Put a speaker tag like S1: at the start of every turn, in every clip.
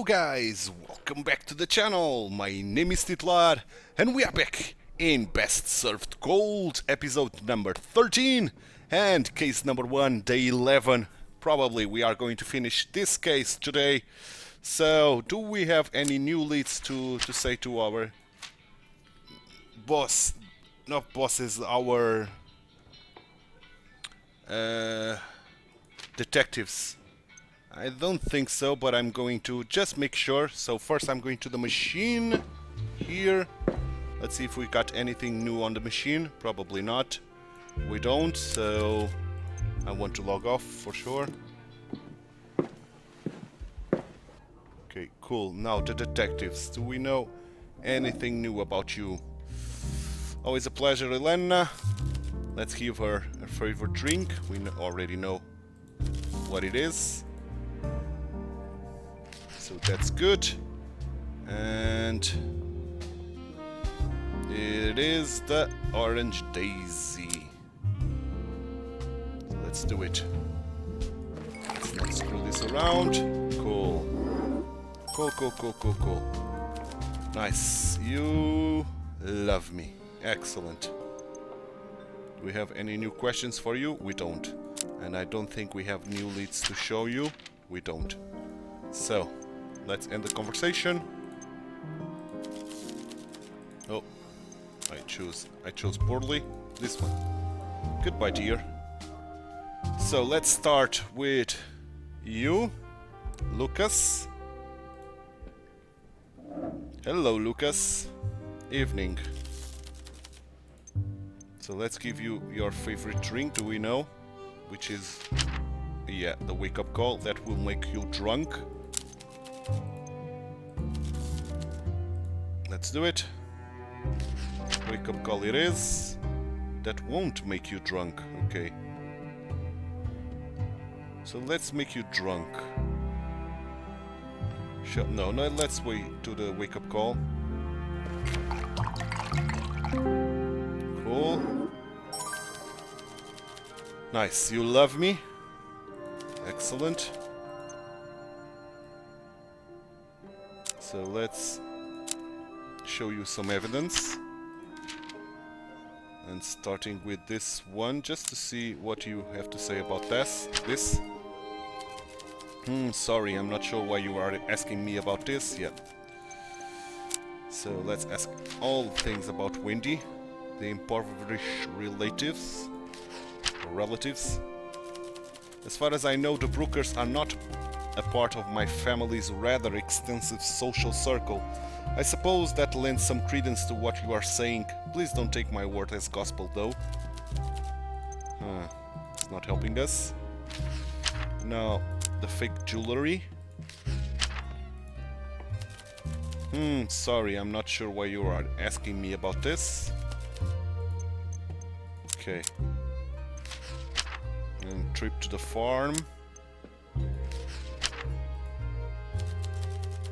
S1: guys, welcome back to the channel. My name is TituElite and we are back in Best Served Gold, episode number 13 and case number 1, day 11. Probably we are going to finish this case today. So, do we have any new leads to say to our boss? Not bosses, our detectives. I don't think so, but I'm going to just make sure. So first I'm going to the machine here. Let's see if we got anything new on the machine. Probably not. We don't, so I want to log off for sure. Okay, cool. Now the detectives. Do we know anything new about you? Always a pleasure, Elena. Let's give her a favorite drink. We already know what it is. So that's good. And it is the Orange Daisy. So let's do it. Let's not screw this around. Cool. Cool. Nice. You love me. Excellent. Do we have any new questions for you? We don't. And I don't think we have new leads to show you. We don't. So, let's end the conversation. Oh, I chose poorly. This one. Goodbye, dear. So let's start with you, Lucas. Hello, Lucas. Evening. So let's give you your favorite drink. Do we know? Which is, yeah, the wake-up call. That will make you drunk. Let's do it. Wake-up call it is. That won't make you drunk. Okay. So let's make you drunk. No, let's wait to the wake-up call. Cool. Nice. You love me. Excellent. So let's show you some evidence. And starting with this one, just to see what you have to say about this. Sorry, I'm not sure why you are asking me about this. Yeah. So let's ask all things about Wendy, the impoverished relatives. As far as I know, the Brookers are not a part of my family's rather extensive social circle. I suppose that lends some credence to what you are saying. Please don't take my word as gospel, though. It's not helping us. Now, the fake jewelry. Sorry, I'm not sure why you are asking me about this. Okay. And trip to the farm.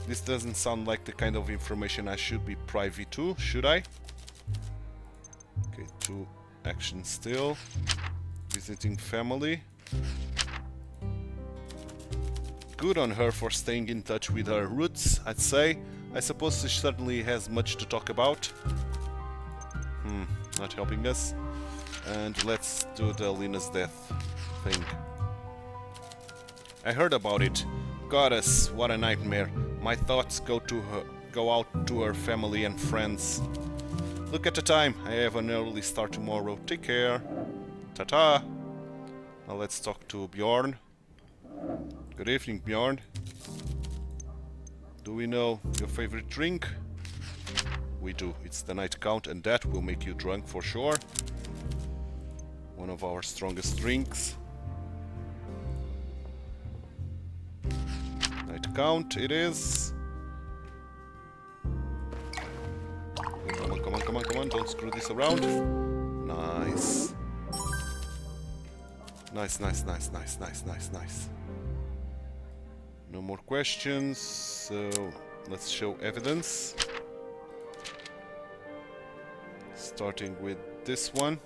S1: This doesn't sound like the kind of information I should be privy to, should I? Okay, 2 actions still. Visiting family. Good on her for staying in touch with her roots, I'd say. I suppose she certainly has much to talk about. Not helping us. And let's do the Lena's death thing. I heard about it. Goddess, what a nightmare. My thoughts go out to her family and friends. Look at the time. I have an early start tomorrow. Take care. Ta-ta. Now let's talk to Bjorn. Good evening, Bjorn. Do we know your favorite drink? We do. It's the night count and that will make you drunk for sure. One of our strongest drinks. Night count it is. Come on, don't screw this around. Nice. Nice. No more questions, so let's show evidence. Starting with this one.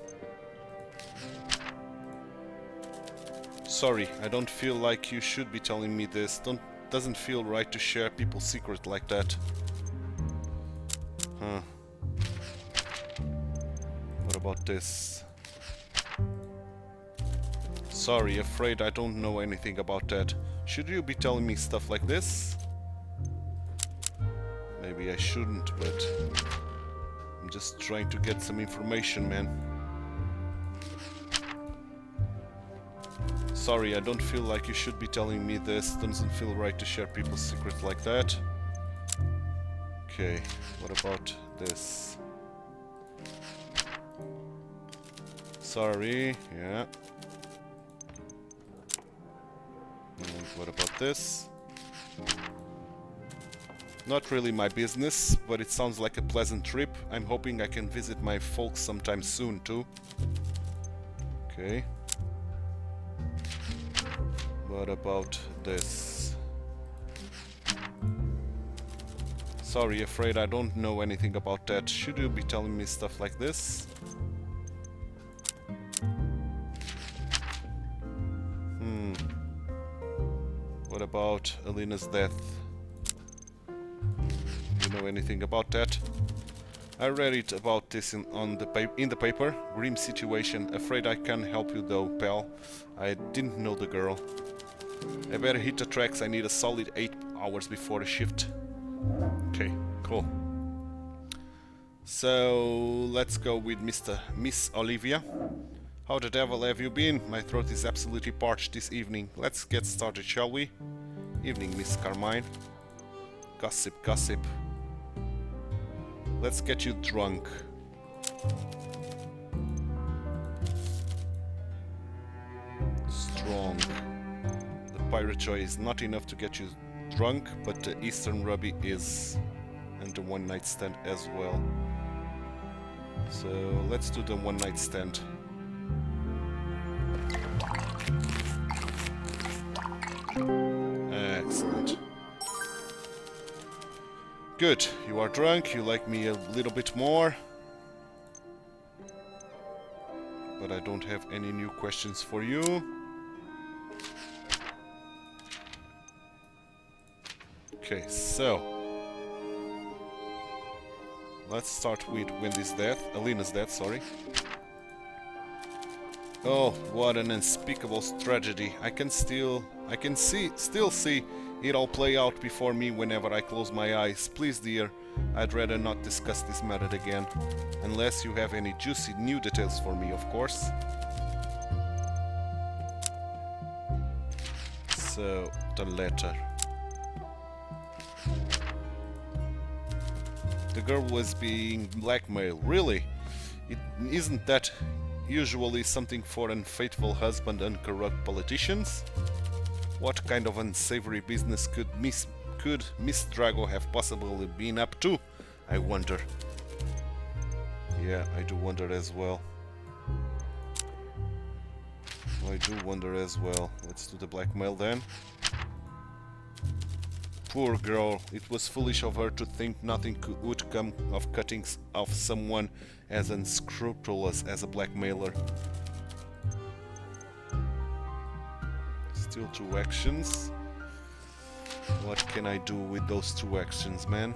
S1: Sorry, I don't feel like you should be telling me this. doesn't feel right to share people's secret like that. Huh. What about this? Sorry, afraid I don't know anything about that. Should you be telling me stuff like this? Maybe I shouldn't, but I'm just trying to get some information, man. Sorry, I don't feel like you should be telling me this. Doesn't feel right to share people's secrets like that. Okay, what about this? Sorry, yeah. And what about this? Not really my business, but it sounds like a pleasant trip. I'm hoping I can visit my folks sometime soon too. Okay. What about this? Sorry, afraid I don't know anything about that. Should you be telling me stuff like this? What about Alina's death? You know anything about that? I read it about this in the paper. Grim situation. Afraid I can't help you though, pal. I didn't know the girl. I better hit the tracks. I need a solid 8 hours before the shift. Okay, cool. So let's go with Miss Olivia. How the devil have you been? My throat is absolutely parched this evening. Let's get started, shall we? Evening, Miss Carmine. Gossip, gossip. Let's get you drunk. Strong. The pirate joy is not enough to get you drunk, but the Eastern Ruby is. And the one night stand as well. So let's do the one night stand. Excellent. Good, you are drunk, you like me a little bit more. But I don't have any new questions for you. Okay, so let's start with Wendy's death, Alina's death, sorry. Oh, what an unspeakable tragedy. I can still see it all play out before me whenever I close my eyes. Please, dear, I'd rather not discuss this matter again. Unless you have any juicy new details for me, of course. So, the letter. The girl was being blackmailed. Really? Isn't that usually something for unfaithful husband and corrupt politicians? What kind of unsavory business could Miss Drago have possibly been up to? I wonder. Yeah, I do wonder as well. I do wonder as well. Let's do the blackmail then. Poor girl, it was foolish of her to think nothing would come of cutting off someone as unscrupulous as a blackmailer. Still 2 actions. What can I do with those 2 actions, man?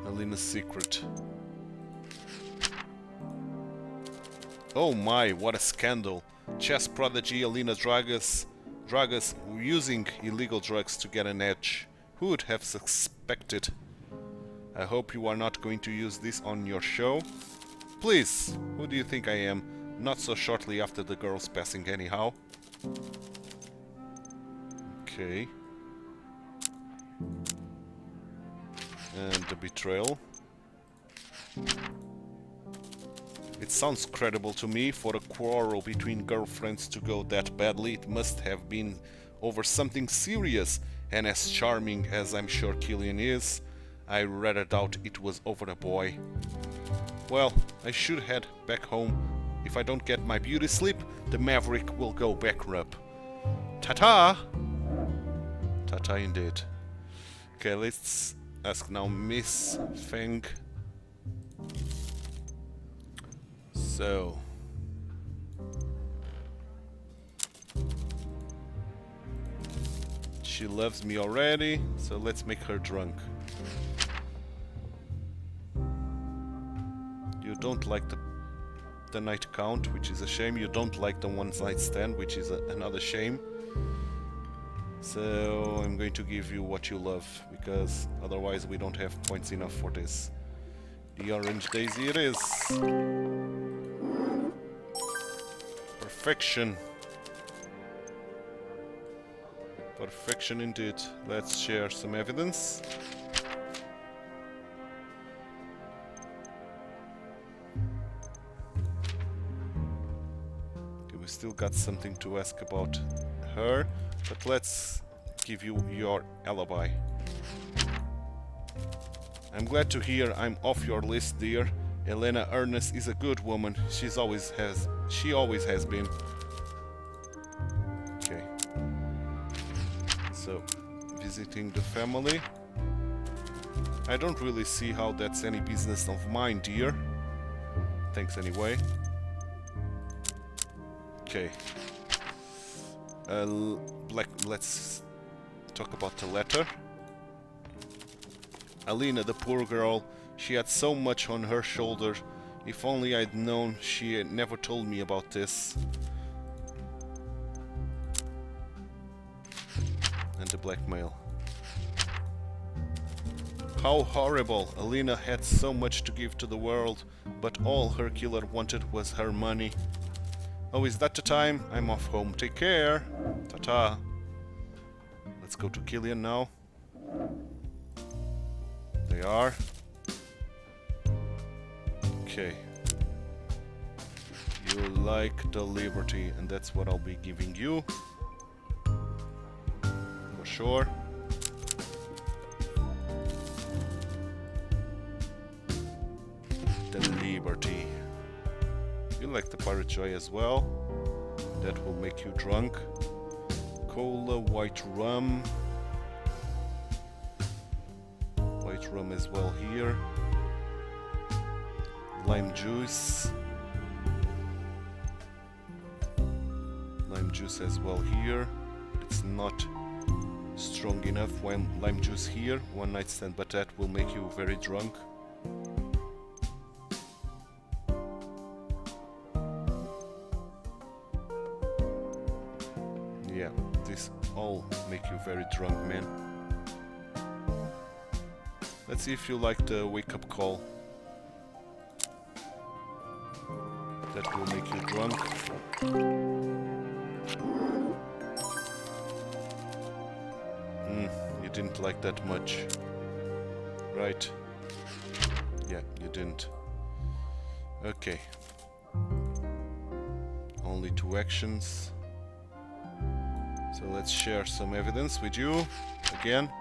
S1: Alina's secret. Oh my, what a scandal. Chess prodigy Alina Dragas using illegal drugs to get an edge. Who would have suspected? I hope you are not going to use this on your show. Please, who do you think I am? Not so shortly after the girl's passing anyhow. Okay. And the betrayal. It sounds credible to me. For a quarrel between girlfriends to go that badly, it must have been over something serious, and as charming as I'm sure Killian is, I rather doubt it was over a boy. Well, I should head back home. If I don't get my beauty sleep, the Maverick will go bankrupt. Ta-ta! Ta-ta indeed. Okay, let's ask now Miss Feng. So... She loves me already, so let's make her drunk. You don't like the night count, which is a shame. You don't like the one night stand, which is another shame. So I'm going to give you what you love, because otherwise we don't have points enough for this. The orange daisy it is. Perfection. Perfection indeed. Let's share some evidence. Okay, we still got something to ask about her, but let's give you your alibi. I'm glad to hear I'm off your list, dear. Elena Ernest is a good woman. She always has been. Okay. So, visiting the family. I don't really see how that's any business of mine, dear. Thanks anyway. Okay. Let's talk about the letter. Alina, the poor girl, she had so much on her shoulder. If only I'd known, she had never told me about this. And the blackmail. How horrible! Alina had so much to give to the world, but all her killer wanted was her money. Oh, is that the time? I'm off home. Take care! Ta-ta! Let's go to Killian now. They are. Okay. You like the liberty, and that's what I'll be giving you. For sure. The liberty. You like the pirate joy as well. That will make you drunk. Cola, white rum. White rum as well here. Lime juice. Lime juice as well here. It's not strong enough. When lime juice here, one night stand, but that will make you very drunk. Yeah, this all make you very drunk, man. Let's see if you like the wake-up call. That will make you drunk. You didn't like that much. Right. Yeah, you didn't. Okay. Only 2 actions. So let's share some evidence with you again.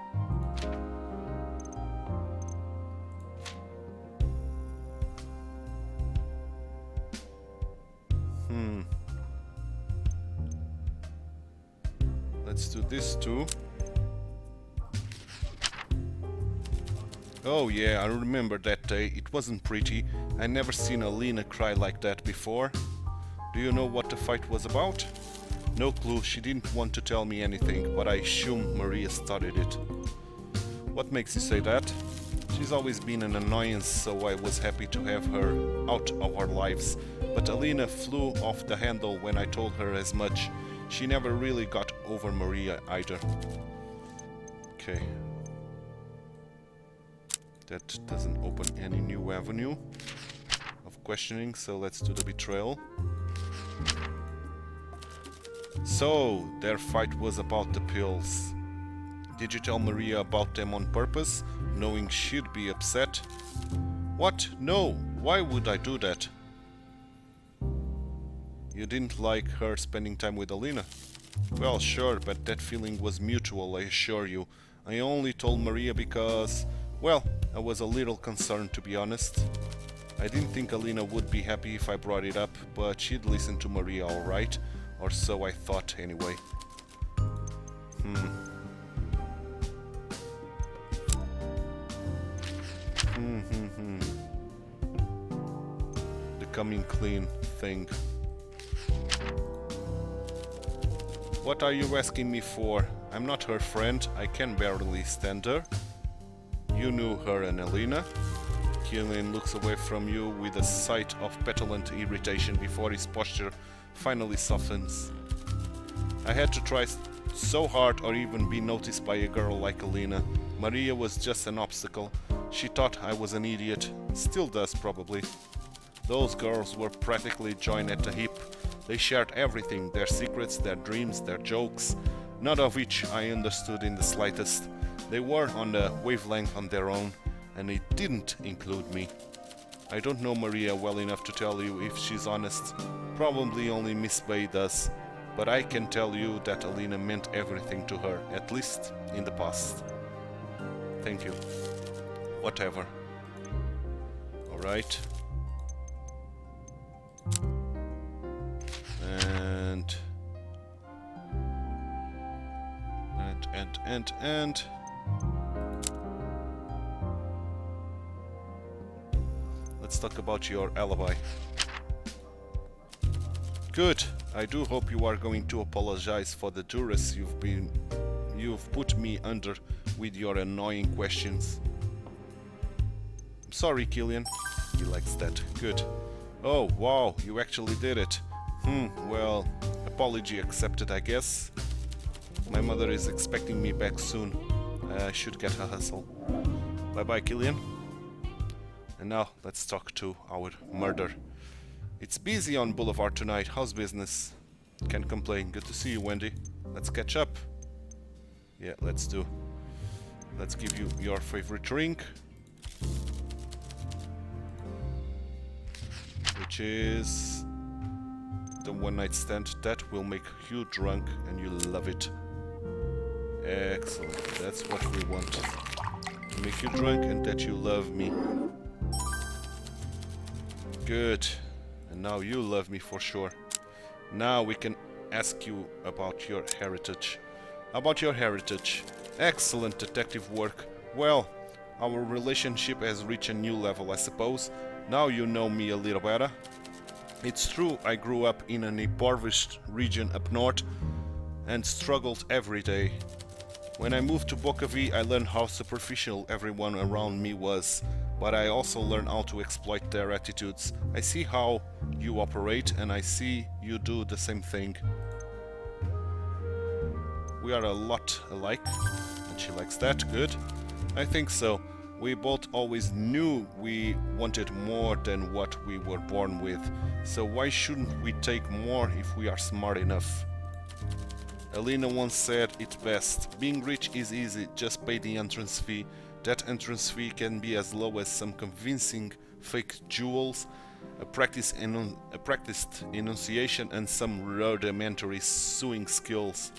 S1: Let's do this too. Oh yeah, I remember that day. It wasn't pretty. I never seen Alina cry like that before. Do you know what the fight was about? No clue. She didn't want to tell me anything, but I assume Maria started it. What makes you say that? She's always been an annoyance, so I was happy to have her out of our lives. But Alina flew off the handle when I told her as much. She never really got over Maria either. Okay. That doesn't open any new avenue of questioning, so let's do the betrayal. So, their fight was about the pills. Did you tell Maria about them on purpose, knowing she'd be upset? What? No! Why would I do that? You didn't like her spending time with Alina? Well, sure, but that feeling was mutual, I assure you. I only told Maria because, well, I was a little concerned, to be honest. I didn't think Alina would be happy if I brought it up, but she'd listen to Maria alright, or so I thought anyway. The coming clean thing. What are you asking me for? I'm not her friend, I can barely stand her. You knew her and Alina. Killian looks away from you with a sight of petulant irritation before his posture finally softens. I had to try so hard or even be noticed by a girl like Alina. Maria was just an obstacle. She thought I was an idiot. Still does, probably. Those girls were practically joined at the hip. They shared everything, their secrets, their dreams, their jokes, none of which I understood in the slightest. They were on a wavelength on their own, and it didn't include me. I don't know Maria well enough to tell you if she's honest. Probably only Miss Bay does. But I can tell you that Alina meant everything to her, at least in the past. Thank you. Whatever. Alright. And let's talk about your alibi. Good. I do hope you are going to apologize for the duress you've put me under with your annoying questions. I'm sorry, Killian. He likes that. Good. Oh, wow, you actually did it. Well, apology accepted, I guess. My mother is expecting me back soon. I should get a hustle. Bye-bye, Killian. And now, let's talk to our murder. It's busy on Boulevard tonight. How's business? Can't complain. Good to see you, Wendy. Let's catch up. Yeah, let's do. Let's give you your favorite drink. Which is the one night stand that will make you drunk and you love it. Excellent. That's what we want. To make you drunk and that you love me. Good. And now you love me for sure. Now we can ask you about your heritage. About your heritage. Excellent detective work. Well, our relationship has reached a new level, I suppose. Now you know me a little better. It's true I grew up in an impoverished region up north and struggled every day. When I moved to Bukovie, I learned how superficial everyone around me was, but I also learned how to exploit their attitudes. I see how you operate, and I see you do the same thing. We are a lot alike, and she likes that. Good. I think so. We both always knew we wanted more than what we were born with, so why shouldn't we take more if we are smart enough? Alina once said it best, being rich is easy, just pay the entrance fee. That entrance fee can be as low as some convincing fake jewels, a practiced enunciation and some rudimentary sewing skills.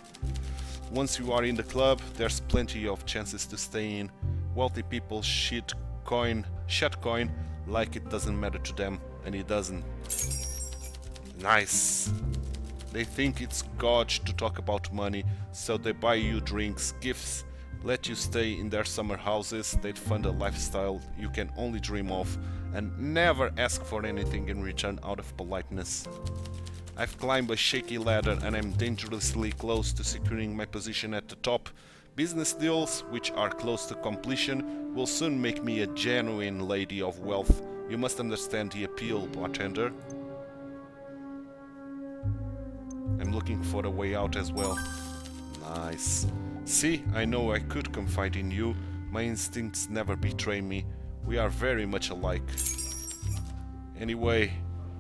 S1: Once you are in the club, there's plenty of chances to stay in. Wealthy people shed coin like it doesn't matter to them, and it doesn't. Nice. They think it's gauche to talk about money, so they buy you drinks, gifts, let you stay in their summer houses, they'd fund a lifestyle you can only dream of, and never ask for anything in return out of politeness. I've climbed a shaky ladder and I'm dangerously close to securing my position at the top. Business deals, which are close to completion, will soon make me a genuine lady of wealth. You must understand the appeal, bartender. I'm looking for a way out as well. Nice. See, I know I could confide in you. My instincts never betray me. We are very much alike. Anyway,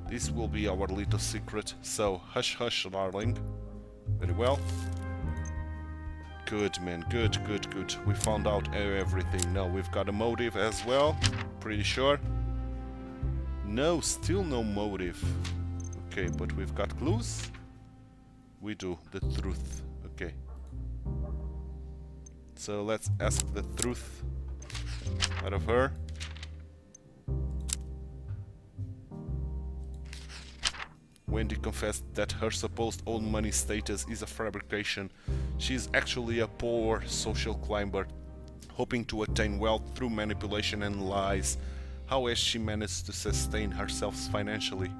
S1: this will be our little secret, so hush hush, darling. Very well. Good, man. Good. We found out everything. Now we've got a motive as well. Pretty sure. No, still no motive. Okay, but we've got clues. We do. The truth. Okay. So let's ask the truth out of her. Wendy confessed that her supposed old money status is a fabrication. She is actually a poor social climber, hoping to attain wealth through manipulation and lies. How has she managed to sustain herself financially?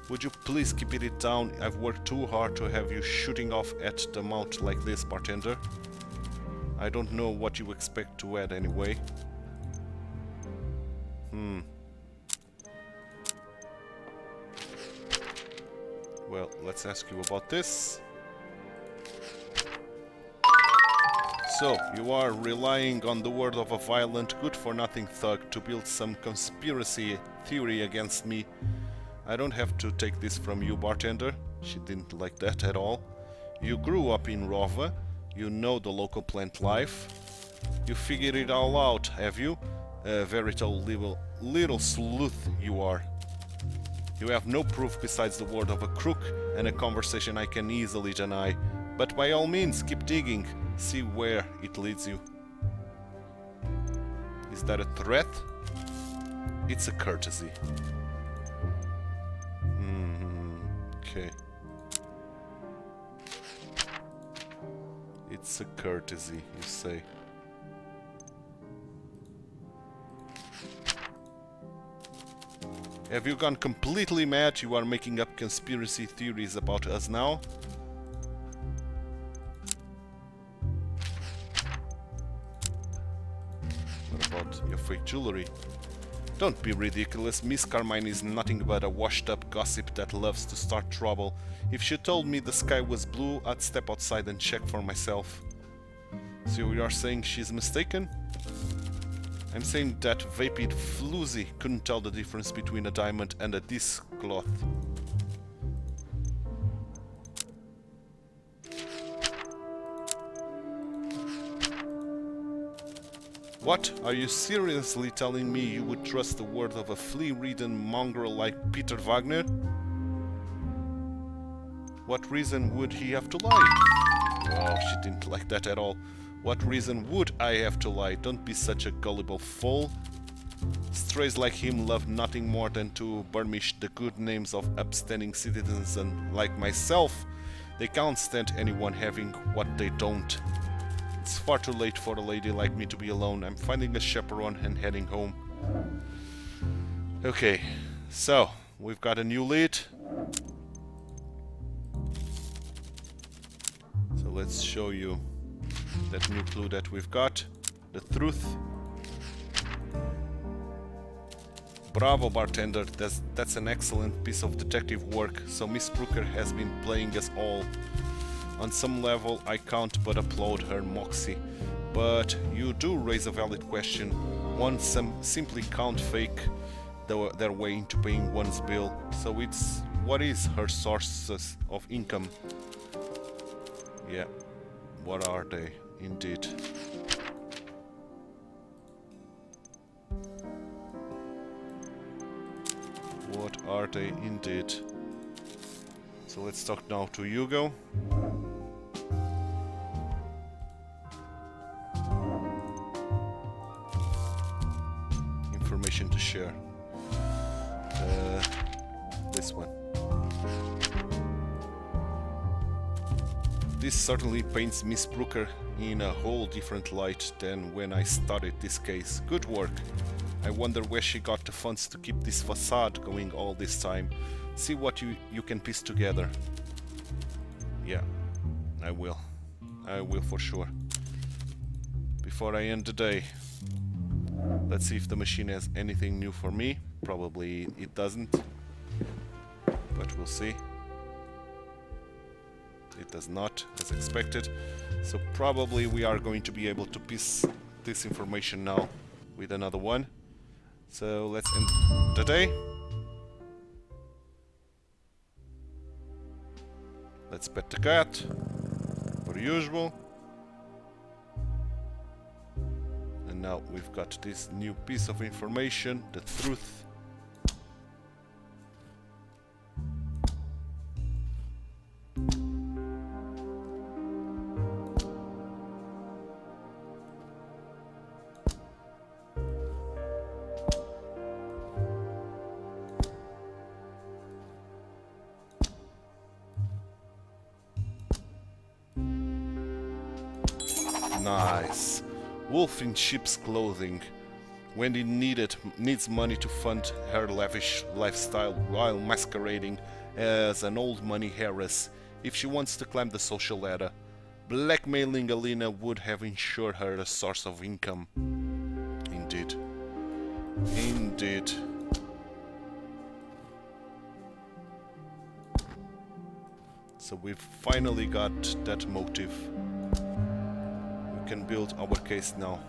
S1: Would you please keep it down? I've worked too hard to have you shooting off at the mouth like this, bartender. I don't know what you expect to add anyway. Well, let's ask you about this. So, you are relying on the word of a violent, good-for-nothing thug to build some conspiracy theory against me. I don't have to take this from you, bartender. She didn't like that at all. You grew up in Rova. You know the local plant life. You figured it all out, have you? A veritable little sleuth you are. You have no proof besides the word of a crook and a conversation I can easily deny. But by all means, keep digging. See where it leads you. Is that a threat? It's a courtesy. Okay. It's a courtesy, you say. Have you gone completely mad? You are making up conspiracy theories about us now? What about your fake jewelry? Don't be ridiculous. Miss Carmine is nothing but a washed-up gossip that loves to start trouble. If she told me the sky was blue, I'd step outside and check for myself. So you are saying she's mistaken? I'm saying that vapid floozy couldn't tell the difference between a diamond and a disc cloth. What? Are you seriously telling me you would trust the word of a flea-ridden mongrel like Peter Wagner? What reason would he have to lie? Oh, she didn't like that at all. What reason would I have to lie? Don't be such a gullible fool. Strays like him love nothing more than to burnish the good names of upstanding citizens, and like myself, they can't stand anyone having what they don't. It's far too late for a lady like me to be alone. I'm finding a chaperone and heading home. Okay, so we've got a new lead. So let's show you that new clue that we've got. The truth. Bravo, bartender. That's an excellent piece of detective work. So Miss Brooker has been playing us all. On some level, I can't but applaud her moxie. But you do raise a valid question. One simply can't fake their way into paying one's bill. So what is her sources of income? Yeah, what are they, indeed? What are they, indeed? So let's talk now to Hugo. Information to share. This one. This certainly paints Miss Brooker in a whole different light than when I started this case. Good work. I wonder where she got the funds to keep this facade going all this time. See what you can piece together. Yeah, I will. I will for sure. Before I end the day, let's see if the machine has anything new for me. Probably it doesn't, but we'll see. It does not, as expected. So probably we are going to be able to piece this information now with another one. So let's end the day. Let's pet the cat, per usual. And now we've got this new piece of information, the truth. Nice. Wolf in sheep's clothing. Wendy needs money to fund her lavish lifestyle while masquerading as an old money heiress if she wants to climb the social ladder. Blackmailing Alina would have ensured her a source of income. Indeed. Indeed. So we've finally got that motive. We can build our case now.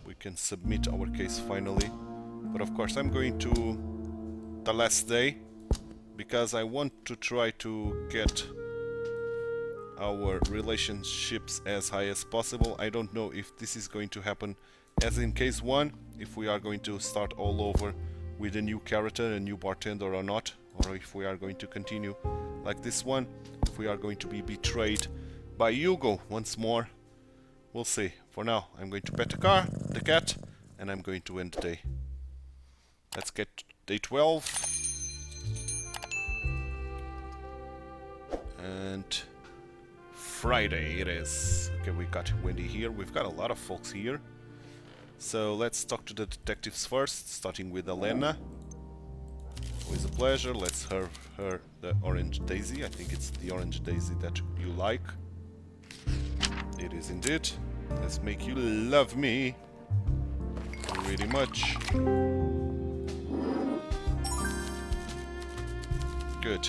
S1: We can submit our case finally. But of course I'm going to the last day because I want to try to get our relationships as high as possible. I don't know if this is going to happen as in case 1, if we are going to start all over with a new character, a new bartender or not, or if we are going to continue like this one, if we are going to be betrayed by Hugo once more. We'll see. For now, I'm going to pet the cat, and I'm going to end the day. Let's get day 12. And Friday it is. Okay, we got Wendy here. We've got a lot of folks here. So let's talk to the detectives first, starting with Elena. Always a pleasure. Let's serve her the orange daisy. I think it's the orange daisy that you like. It is indeed. Let's make you love me really much. Good.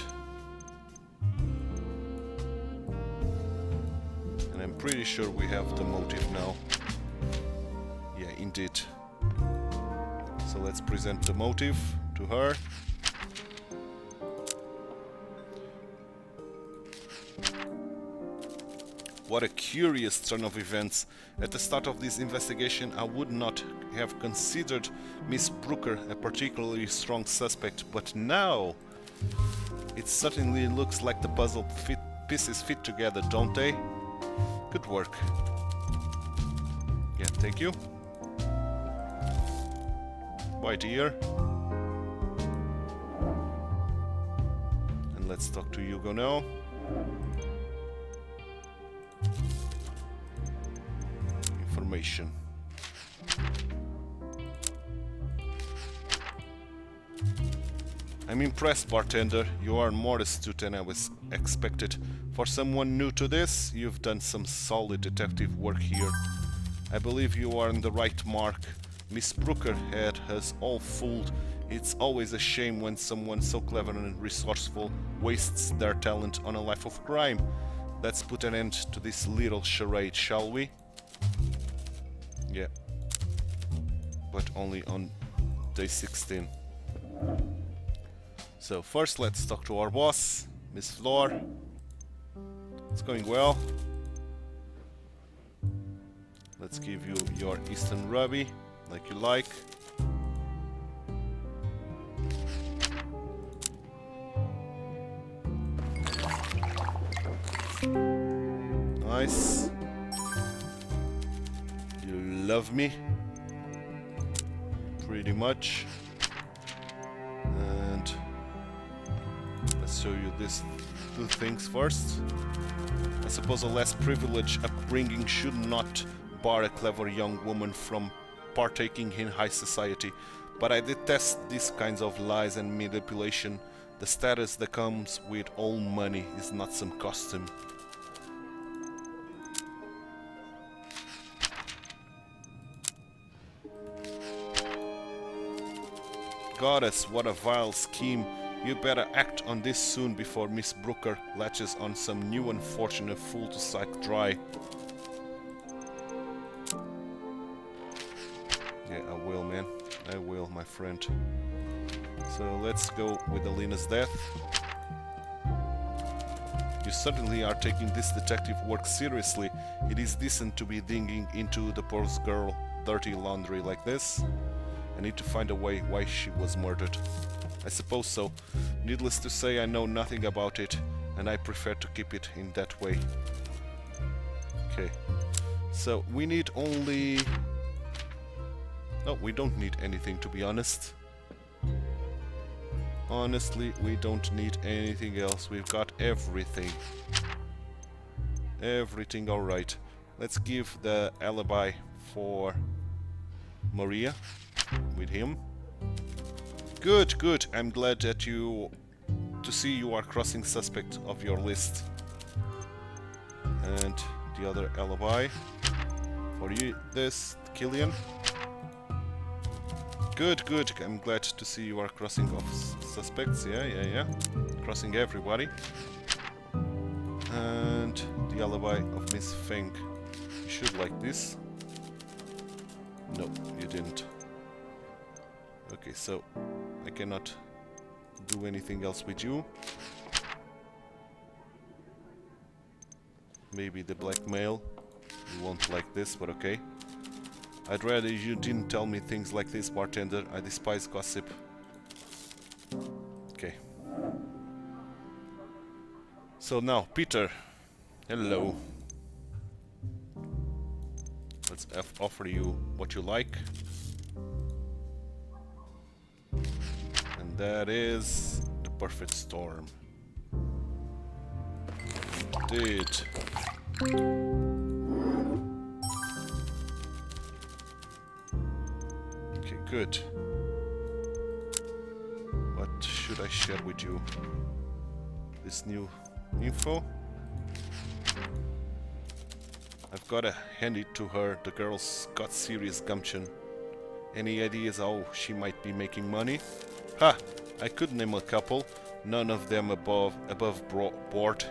S1: And I'm pretty sure we have the motive now. Yeah, indeed. So let's present the motive to her. What a curious turn of events. At the start of this investigation, I would not have considered Miss Brooker a particularly strong suspect, but now it certainly looks like the puzzle pieces fit together, don't they? Good work. Yeah, thank you. Bye, dear. And let's talk to Hugo now. Information. I'm impressed, bartender. You are more astute than I was expected. For someone new to this, you've done some solid detective work here. I believe you are on the right mark. Miss Brooker had us all fooled. It's always a shame when someone so clever and resourceful wastes their talent on a life of crime. Let's put an end to this little charade, shall we? Yeah. But only on day 16. So first let's talk to our boss, Miss Flor. It's going well. Let's give you your Eastern Ruby, like you like. Nice. You love me. Pretty much. And let's show you these two things first. I suppose a less privileged upbringing should not bar a clever young woman from partaking in high society, but I detest these kinds of lies and manipulation. The status that comes with all money is not some costume. Goddess, what a vile scheme. You better act on this soon before Miss Brooker latches on some new unfortunate fool to suck dry. Yeah, I will, man. I will, my friend. So let's go with Alina's death. You certainly are taking this detective work seriously. It is decent to be digging into the poor girl's dirty laundry like this. I need to find a way why she was murdered. I suppose so. Needless to say, I know nothing about it, and I prefer to keep it in that way. Okay. So, we need only... No, we don't need anything, to be honest. Honestly, we don't need anything else. We've got everything. Everything alright. Let's give the alibi for Maria with him. Good, good. I'm glad that to see you are crossing suspect of your list. And the other alibi for you, this Killian. Good, good. I'm glad to see you are crossing off suspects. Yeah. Crossing everybody. And the alibi of Miss Feng. You should like this. No, you didn't. Okay, so I cannot do anything else with you. Maybe the blackmail. You won't like this, but okay. I'd rather you didn't tell me things like this, bartender. I despise gossip. Okay. So now, Peter. Hello. Let's offer you what you like. And that is the perfect storm. Indeed. Okay, good. What should I share with you? This new info? I've gotta hand it to her. The girl's got serious gumption. Any ideas how she might be making money? Ha! I could name a couple. None of them above board.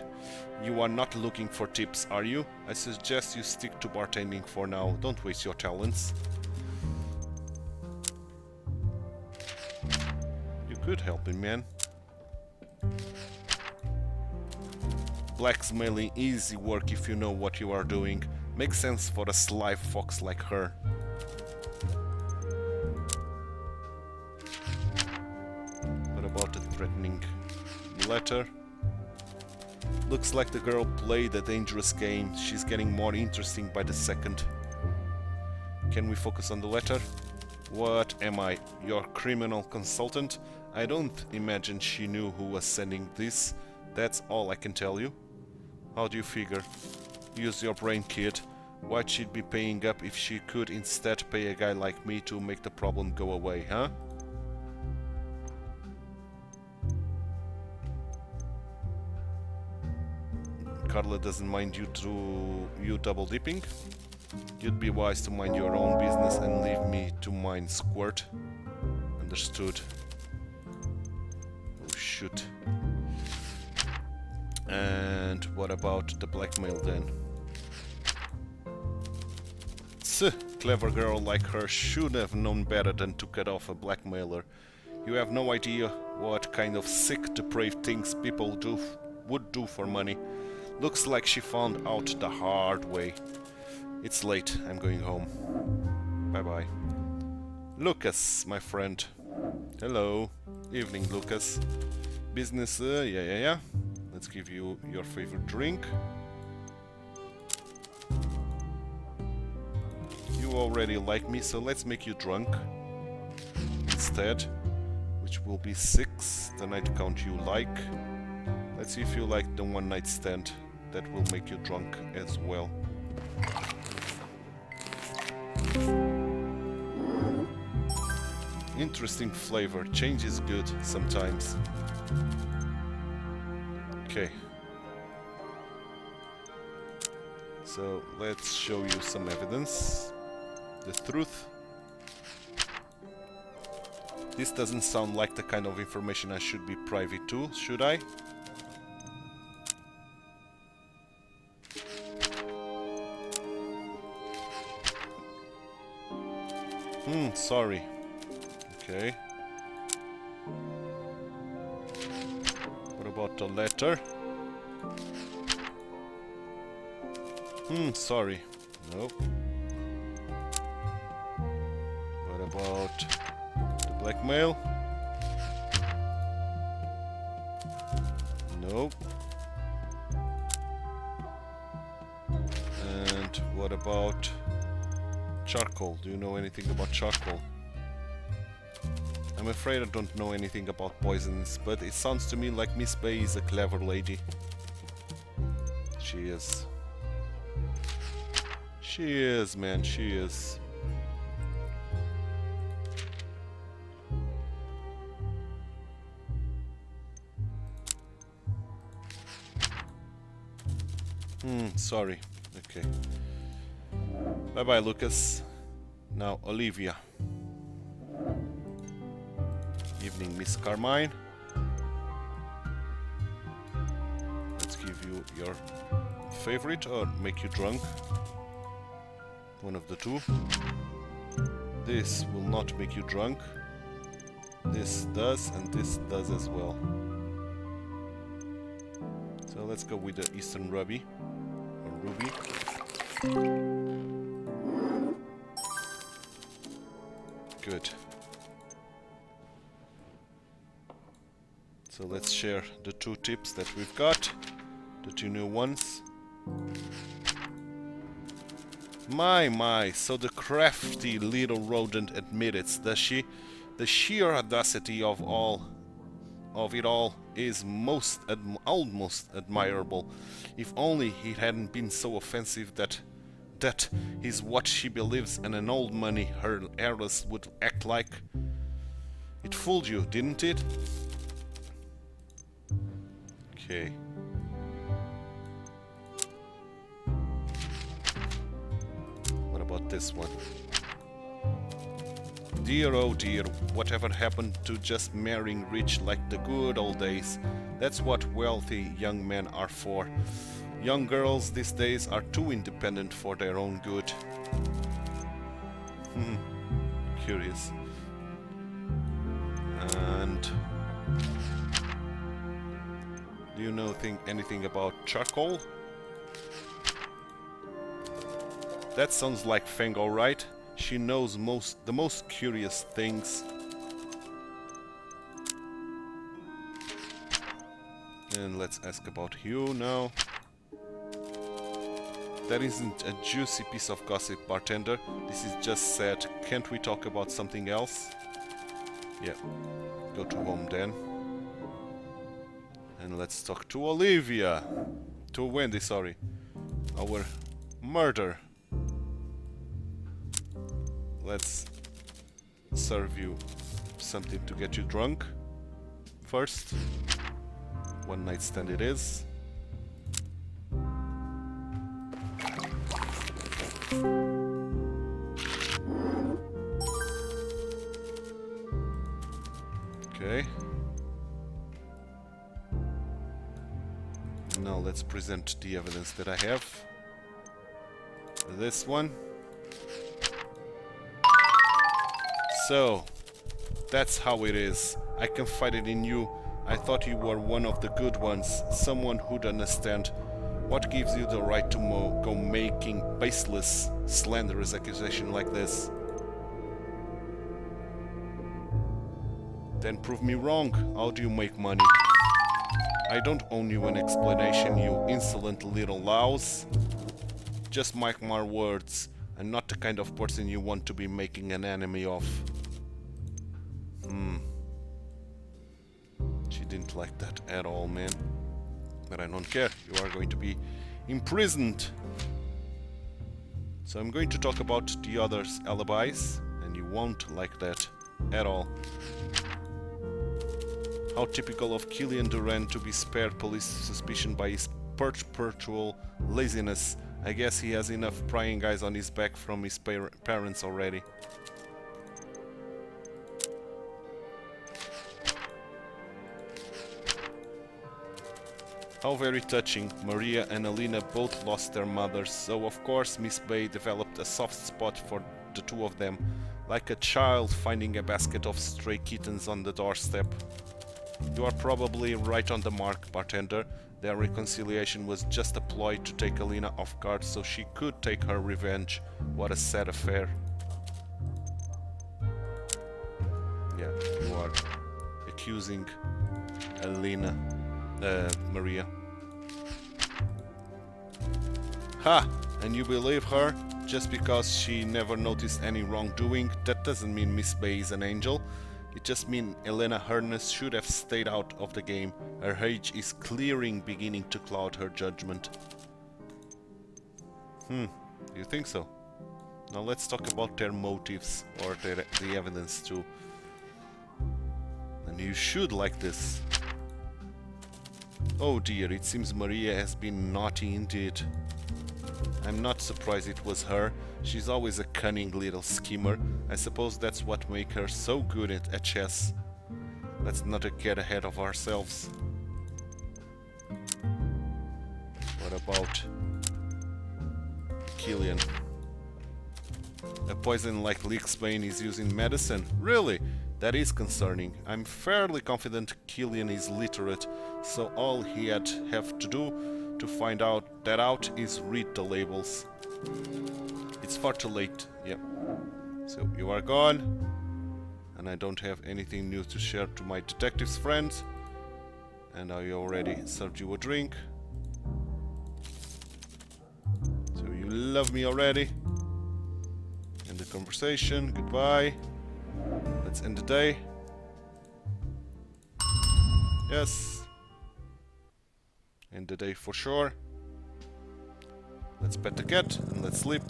S1: You are not looking for tips, are you? I suggest you stick to bartending for now. Don't waste your talents. You could help him, man. Blacksmailing easy work if you know what you are doing. Makes sense for a sly fox like her. What about the threatening letter? Looks like the girl played a dangerous game. She's getting more interesting by the second. Can we focus on the letter? What am I, your criminal consultant? I don't imagine she knew who was sending this. That's all I can tell you. How do you figure? Use your brain, kid. Why'd she be paying up if she could instead pay a guy like me to make the problem go away, huh? Carla doesn't mind you double dipping? You'd be wise to mind your own business and leave me to mine, squirt. Understood. Oh shoot. And what about the blackmail then? Clever girl like her should have known better than to cut off a blackmailer. You have no idea what kind of sick, depraved things people would do for money. Looks like she found out the hard way. It's late, I'm going home. Bye-bye. Lucas, my friend. Hello. Evening, Lucas. Business, yeah. Let's give you your favorite drink. You already like me, so let's make you drunk instead, which will be 6, the night count you like. Let's see if you like the one night stand. That will make you drunk as well. Interesting flavor. Change is good sometimes. Okay. So let's show you some evidence. The truth. This doesn't sound like the kind of information I should be privy to, should I? Sorry. Okay. What about the letter? Sorry. Nope. What about the blackmail? Nope. And what about charcoal? Do you know anything about charcoal? I'm afraid I don't know anything about poisons, but it sounds to me like Miss Bay is a clever lady. She is. She is, man, she is. Sorry. Okay. Bye-bye, Lucas. Now, Olivia. Evening, Miss Carmine. Let's give you your favorite or make you drunk. One of the two. This will not make you drunk. This does, and this does as well. So let's go with the Eastern Ruby. Or Ruby. Good. So let's share the two tips that we've got. The two new ones. My, so the crafty little rodent admitted, does she? The sheer audacity of it all is almost admirable. If only it hadn't been so offensive that is what she believes and an old money her heiress would act like. It fooled you, didn't it? Okay. What about this one? Dear, oh dear, whatever happened to just marrying rich like the good old days? That's what wealthy young men are for. Young girls these days are too independent for their own good. Curious. And do you know anything about charcoal? That sounds like Fang, alright. She knows the most curious things. And let's ask about you now. That isn't a juicy piece of gossip, bartender. This is just sad. Can't we talk about something else? Yeah. Go to home then. And let's talk to Olivia. To Wendy, sorry. Our murder. Let's serve you something to get you drunk. First. One night stand it is. Okay. Now let's present the evidence that I have. This one. So, that's how it is. I confided in you. I thought you were one of the good ones, someone who'd understand. What gives you the right to go making baseless, slanderous accusation like this? Then prove me wrong. How do you make money? I don't owe you an explanation, you insolent little louse. Just mark my words. I'm not the kind of person you want to be making an enemy of. She didn't like that at all, man. But I don't care. You are going to be imprisoned. So I'm going to talk about the others' alibis, and you won't like that at all. How typical of Killian Duran to be spared police suspicion by his perpetual laziness. I guess he has enough prying eyes on his back from his parents already. How very touching. Maria and Alina both lost their mothers, so of course Miss Bay developed a soft spot for the two of them, like a child finding a basket of stray kittens on the doorstep. You are probably right on the mark, bartender. Their reconciliation was just a ploy to take Alina off guard so she could take her revenge. What a sad affair. Yeah, you are accusing Alina, Maria. Ha! And you believe her? Just because she never noticed any wrongdoing? That doesn't mean Miss Bay is an angel. It just means Elena Harness should have stayed out of the game. Her age is beginning to cloud her judgment. Do you think so? Now let's talk about their motives or the evidence too. And you should like this. Oh dear, it seems Maria has been naughty indeed. I'm not surprised it was her. She's always a cunning little schemer. I suppose that's what makes her so good at chess. Let's not get ahead of ourselves. What about Killian? A poison like Licksbane is used in medicine? Really? That is concerning. I'm fairly confident Killian is literate, so all he have to do to find that out is read the labels. It's far too late. Yep. So you are gone, and I don't have anything new to share to my detectives friends. And I already served you a drink. So you love me already. End the conversation. Goodbye. Let's end the day. Yes. End the day for sure. Let's pet the cat and let's sleep.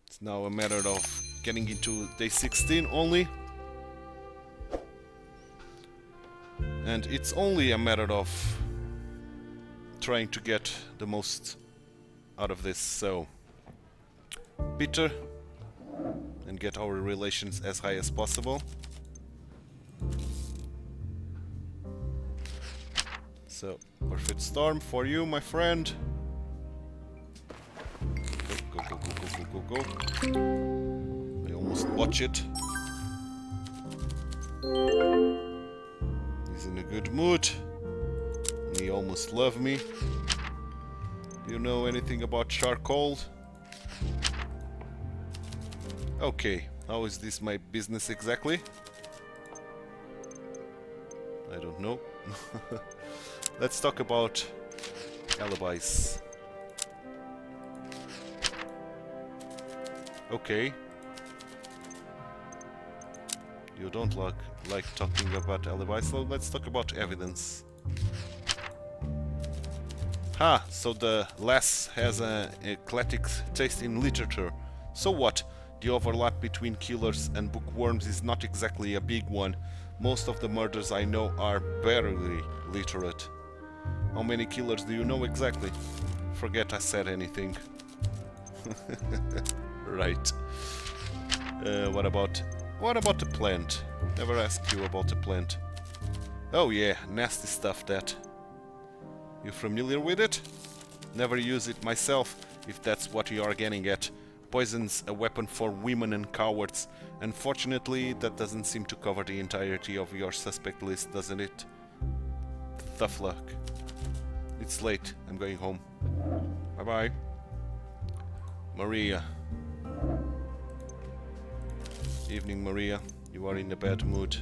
S1: It's now a matter of getting into day 16 only. And it's only a matter of trying to get the most out of this, so Peter, and get our relations as high as possible. So, perfect storm for you, my friend. Go, go, go, go, go, go, go. I almost watch it. He's in a good mood. And he almost loved me. Do you know anything about charcoal? Okay, how is this my business exactly? I don't know. Let's talk about alibis. Okay. You don't like talking about alibis, so let's talk about evidence. Ah, so the lass has an eclectic taste in literature. So what? The overlap between killers and bookworms is not exactly a big one. Most of the murders I know are barely literate. How many killers do you know exactly? Forget I said anything. Right. What about the plant? Never asked you about the plant. Oh yeah, nasty stuff that. You familiar with it? Never use it myself, if that's what you are getting at. Poison's a weapon for women and cowards. Unfortunately, that doesn't seem to cover the entirety of your suspect list, doesn't it? Tough luck. It's late. I'm going home. Bye-bye. Maria. Evening, Maria. You are in a bad mood.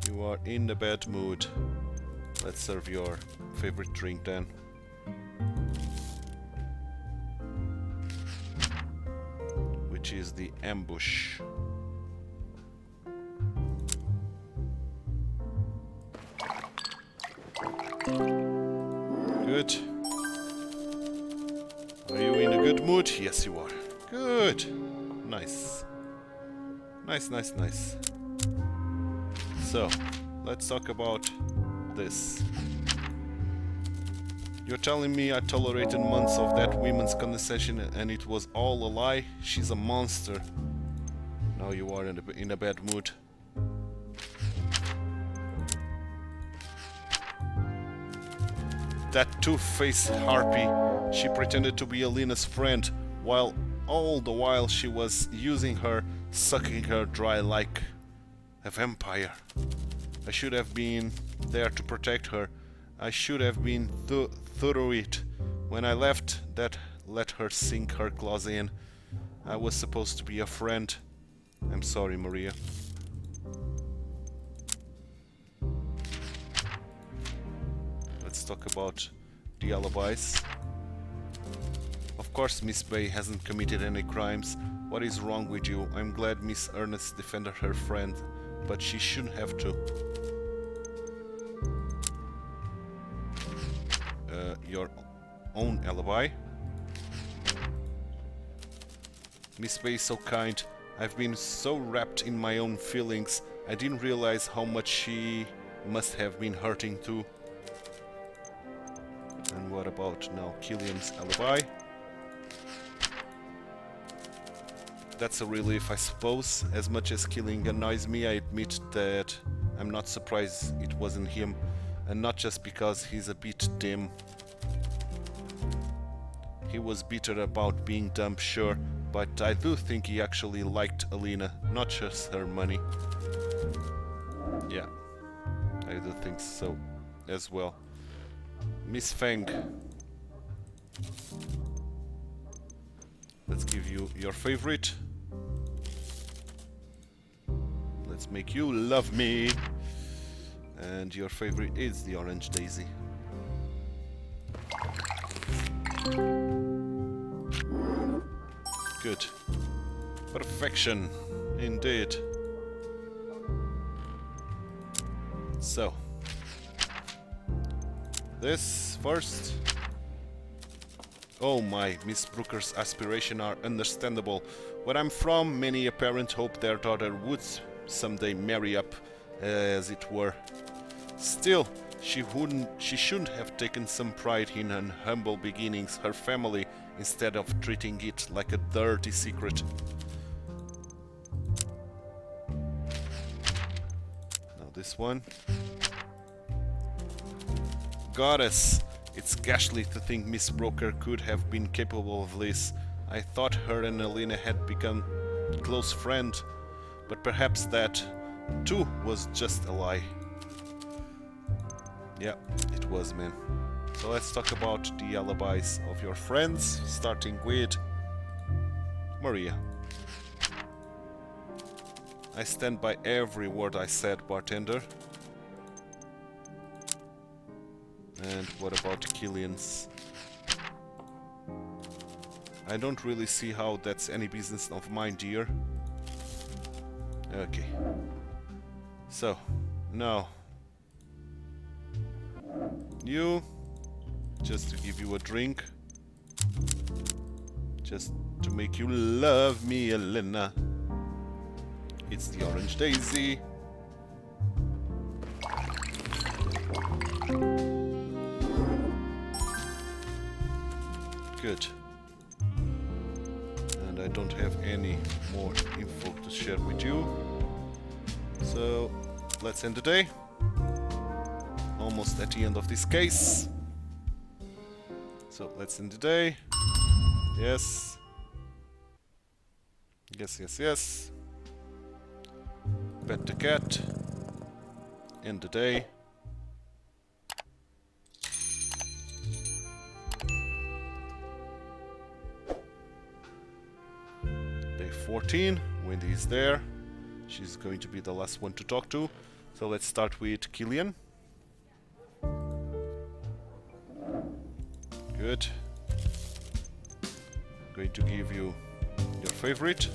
S1: You are in a bad mood. Let's serve your favorite drink then. Which is the ambush. Good. Are you in a good mood? Yes, you are. Good. Nice. Nice, nice, nice. So, let's talk about this. You're telling me I tolerated months of that woman's condescension and it was all a lie? She's a monster. Now you are in a bad mood. That two-faced harpy, she pretended to be Alina's friend, while all the while she was using her, sucking her dry like a vampire. I should have been there to protect her. I should have been through it. When I left, that let her sink her claws in. I was supposed to be a friend. I'm sorry, Maria. Let's talk about the alibis. Of course, Miss Bay hasn't committed any crimes. What is wrong with you? I'm glad Miss Ernest defended her friend, but she shouldn't have to. own alibi. Miss Bay is so kind. I've been so wrapped in my own feelings, I didn't realize how much she must have been hurting too. And what about now Killian's alibi? That's a relief, I suppose. As much as killing annoys me, I admit that I'm not surprised it wasn't him. And not just because he's a bit dim. He was bitter about being dumb, sure, but I do think he actually liked Alina, not just her money. Yeah, I do think so as well. Miss Feng. Let's give you your favorite. Let's make you love me. And your favorite is the orange daisy. Good. Perfection, indeed. So, this first. Oh my, Miss Brooker's aspirations are understandable. Where I'm from, many a parent hope their daughter would someday marry up, as it were. Still, she shouldn't have taken some pride in her humble beginnings, her family, instead of treating it like a dirty secret. Now this one. Goddess! It's ghastly to think Miss Broker could have been capable of this. I thought her and Alina had become close friends, but perhaps that, too, was just a lie. Yeah, it was, man. So let's talk about the alibis of your friends, starting with Maria. I stand by every word I said, Bartender. And what about Killian's? I don't really see how that's any business of mine, dear. Okay. So, now you, just to give you a drink, just to make you love me, Elena. It's the orange daisy. Good. And I don't have any more info to share with you. So let's end the day. Almost at the end of this case. So let's end the day. Yes. Yes, yes, yes. Pet the cat. End the day. Day 14. Wendy is there. She's going to be the last one to talk to. So let's start with Killian. Good. Going to give you your favorite.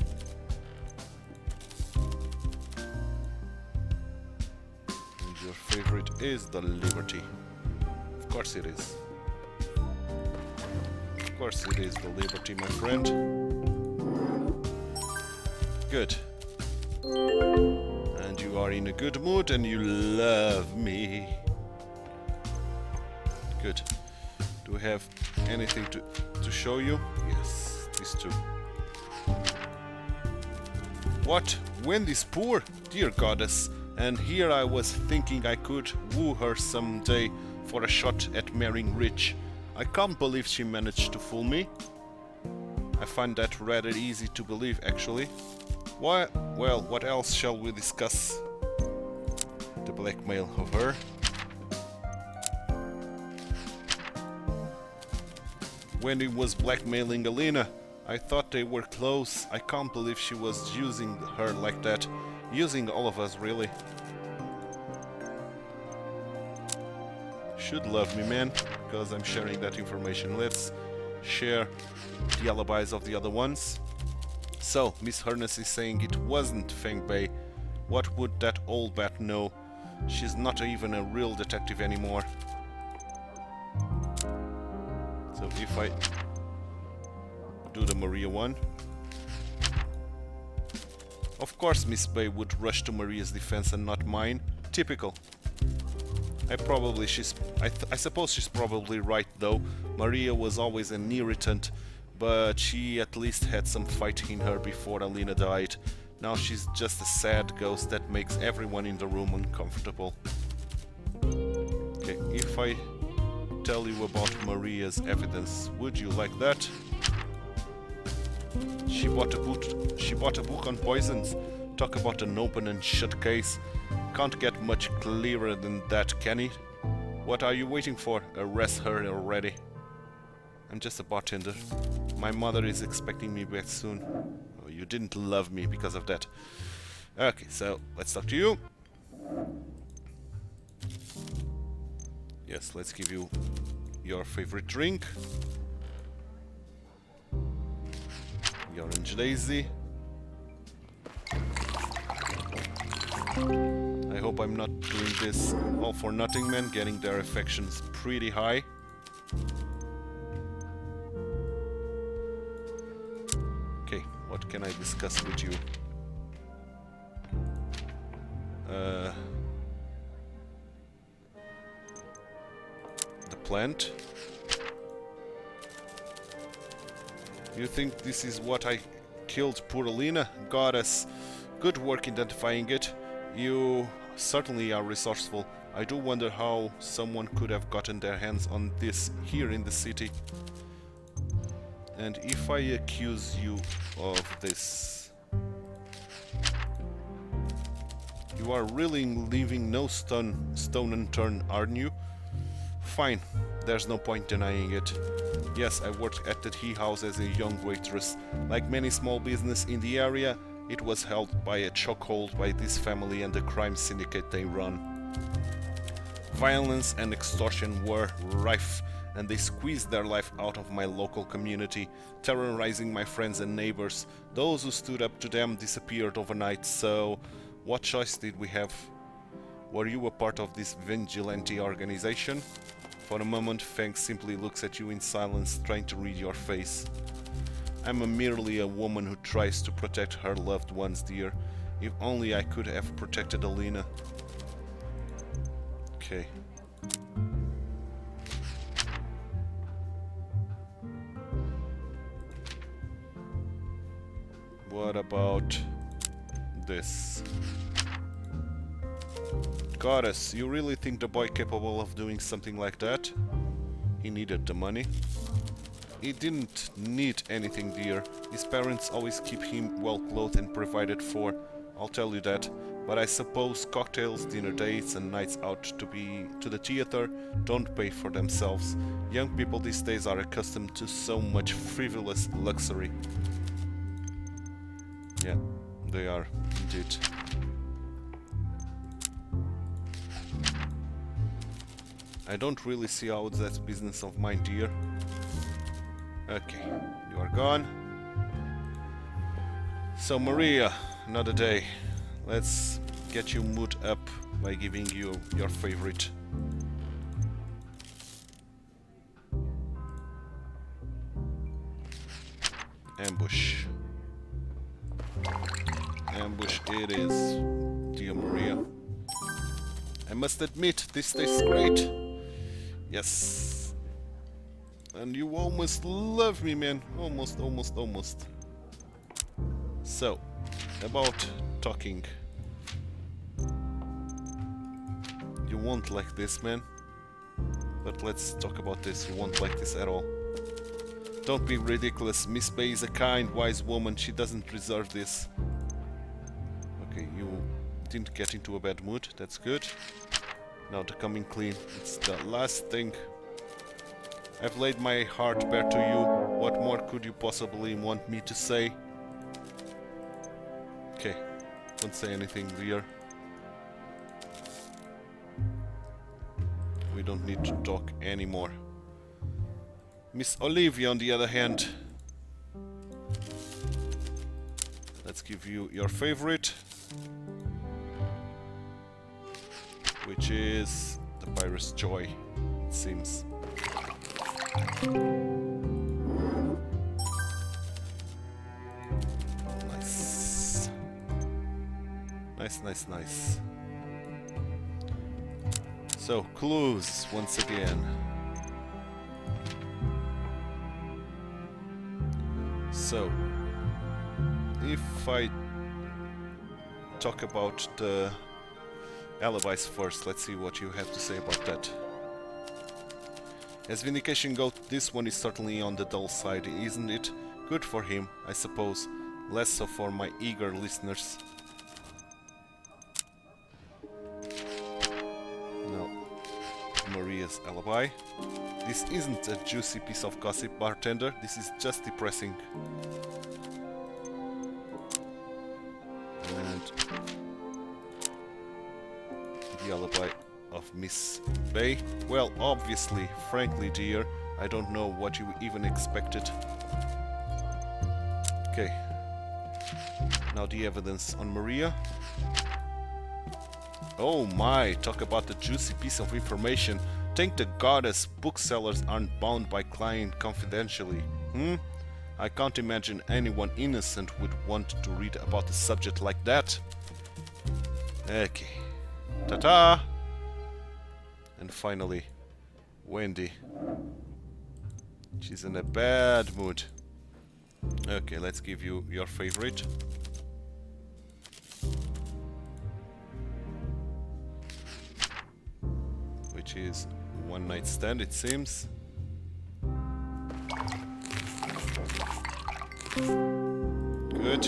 S1: And your favorite is the Liberty. Of course it is. Of course it is the Liberty, my friend. Good. And you are in a good mood and you love me. Good. Do we have anything to show you? Yes, these two. What? Wendy's poor? Dear goddess. And here I was thinking I could woo her someday for a shot at marrying rich. I can't believe she managed to fool me. I find that rather easy to believe, actually. Why? Well, what else shall we discuss? The blackmail of her. Wendy was blackmailing Alina. I thought they were close. I can't believe she was using her like that. Using all of us, really. Should love me, man, because I'm sharing that information. Let's share the alibis of the other ones. So, Miss Hernus is saying it wasn't Feng Bei. What would that old bat know? She's not even a real detective anymore. So So if I do the Maria one, of course Miss Bay would rush to Maria's defense and not mine. Typical. I suppose she's probably right though. Maria was always an irritant, but she at least had some fight in her before Alina died. Now she's just a sad ghost that makes everyone in the room uncomfortable. Okay, if I tell you about Maria's evidence, would you like that? She bought a book on poisons. Talk about an open and shut case. Can't get much clearer than that, can it? What are you waiting for? Arrest her already. I'm just a bartender. My mother is expecting me back soon. Oh, you didn't love me because of that. Okay, so let's talk to you. Yes, let's give you your favorite drink. The Orange Daisy. I hope I'm not doing this all for nothing, man, getting their affections pretty high. Okay, what can I discuss with you? The plant. You think this is what I killed poor Alina? Goddess, good work identifying it. You certainly are resourceful. I do wonder how someone could have gotten their hands on this here in the city. And if I accuse you of this, you are really leaving no stone unturned, aren't you? Fine, there's no point denying it. Yes, I worked at the tea house as a young waitress. Like many small business in the area, it was held by a chokehold by this family and the crime syndicate they run. Violence and extortion were rife, and they squeezed their life out of my local community, terrorizing my friends and neighbors. Those who stood up to them disappeared overnight, so what choice did we have? Were you a part of this vigilante organization? For a moment, Feng simply looks at you in silence, trying to read your face. I'm merely a woman who tries to protect her loved ones, dear. If only I could have protected Alina. Okay. What about this? Goddess, you really think the boy capable of doing something like that? He needed the money. He didn't need anything, dear. His parents always keep him well clothed and provided for, I'll tell you that. But I suppose cocktails, dinner dates and nights out to the theater don't pay for themselves. Young people these days are accustomed to so much frivolous luxury. Yeah, they are, indeed. I don't really see how that's business of mine, dear. Okay, you are gone. So Maria, another day. Let's get you mood up by giving you your favorite. Ambush. Ambush it is, dear Maria. I must admit, this tastes great. Yes. And you almost love me, man. Almost. So, about talking. You won't like this, man. But let's talk about this. You won't like this at all. Don't be ridiculous. Miss Bay is a kind, wise woman. She doesn't deserve this. Okay, you didn't get into a bad mood. That's good. Now the coming clean. It's the last thing. I've laid my heart bare to you. What more could you possibly want me to say? Okay, don't say anything, dear. We don't need to talk anymore. Miss Olivia, on the other hand. Let's give you your favorite. Which is the Pirate's Joy, it seems. Nice. Nice. So, clues once again. So, if I talk about the alibis first, let's see what you have to say about that. As vindication goes, this one is certainly on the dull side, isn't it? Good for him, I suppose. Less so for my eager listeners. No. Maria's alibi. This isn't a juicy piece of gossip, bartender. This is just depressing. And the alibi of Miss Bay. Well, obviously, frankly, dear, I don't know what you even expected. Okay. Now the evidence on Maria. Oh my, talk about the juicy piece of information. Thank the goddess booksellers aren't bound by client confidentially. I can't imagine anyone innocent would want to read about a subject like that. Okay. Ta-ta! And finally, Wendy. She's in a bad mood. Okay, let's give you your favorite. Which is one night stand, it seems. Good.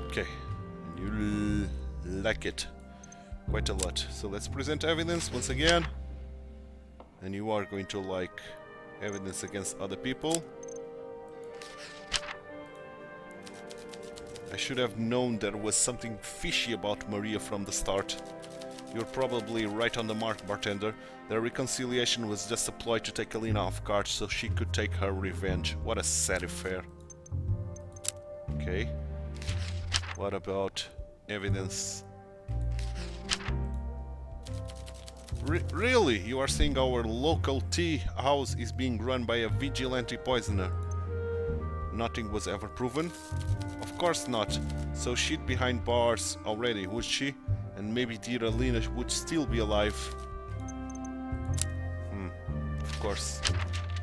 S1: Okay, you like it quite a lot. So let's present evidence once again. And you are going to like evidence against other people. I should have known there was something fishy about Maria from the start. You're probably right on the mark, bartender. Their reconciliation was just a ploy to take Alina off guard so she could take her revenge. What a sad affair. Okay. What about evidence? Really? You are saying our local tea house is being run by a vigilante poisoner? Nothing was ever proven? Of course not. So she'd behind bars already, would she? And maybe dear Alina would still be alive. Of course.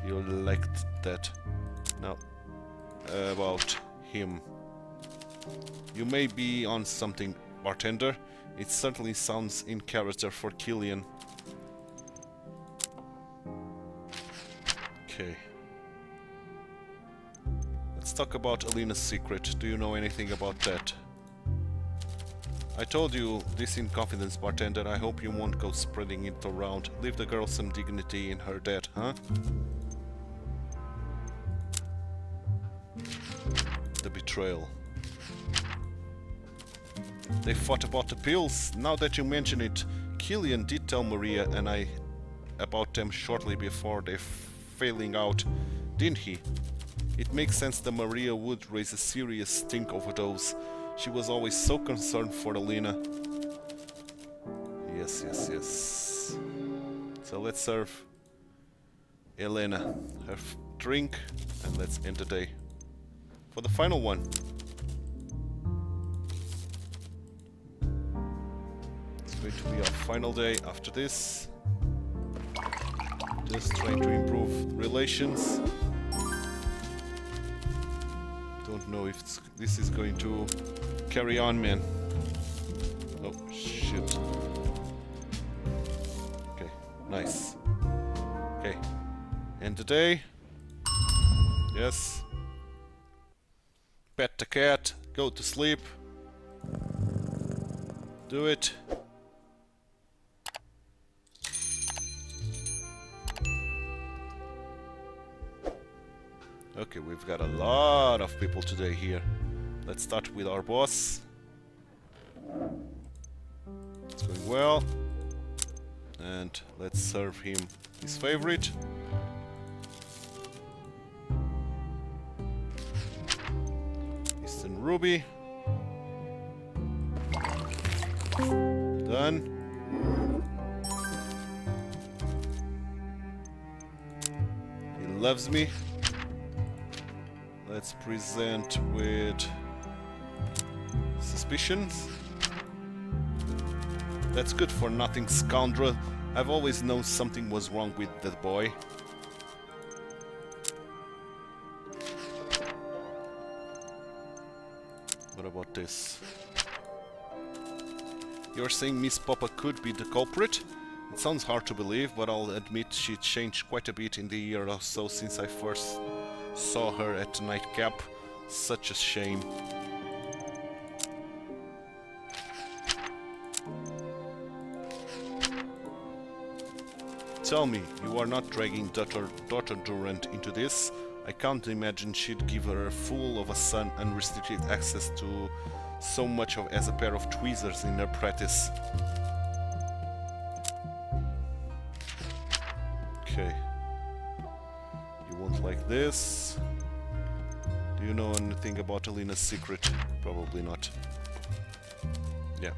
S1: You liked that. Now, about him. You may be on something, bartender. It certainly sounds in character for Killian. Okay. Let's talk about Alina's secret. Do you know anything about that? I told you this in confidence, bartender. I hope you won't go spreading it around. Leave the girl some dignity in her death, huh? The betrayal. They fought about the pills. Now that you mention it, Killian did tell Maria and I about them shortly before they failing out, didn't he? It makes sense that Maria would raise a serious stink over those. She was always so concerned for Alina. Yes. So let's serve Elena her drink and let's end the day. For the final one. It's going to be our final day after this. Just trying to improve relations. Don't know if this is going to carry on, man. Oh, shit. Okay, nice. Okay, end the day. Yes. Pet the cat, go to sleep. Do it. Okay, we've got a lot of people today here. Let's start with our boss. It's going well. And let's serve him his favorite. Eastern Ruby. Done. loves me. Let's present with suspicions. That's good for nothing, scoundrel. I've always known something was wrong with that boy. What about this? You're saying Miss Papa could be the culprit? It sounds hard to believe, but I'll admit she changed quite a bit in the year or so since I first saw her at the nightcap. Such a shame. Tell me, you are not dragging daughter Durant into this? I can't imagine she'd give her a fool of a son unrestricted access to so much of as a pair of tweezers in her practice. Okay. You won't like this. Do you know anything about Alina's secret? Probably not. Yeah.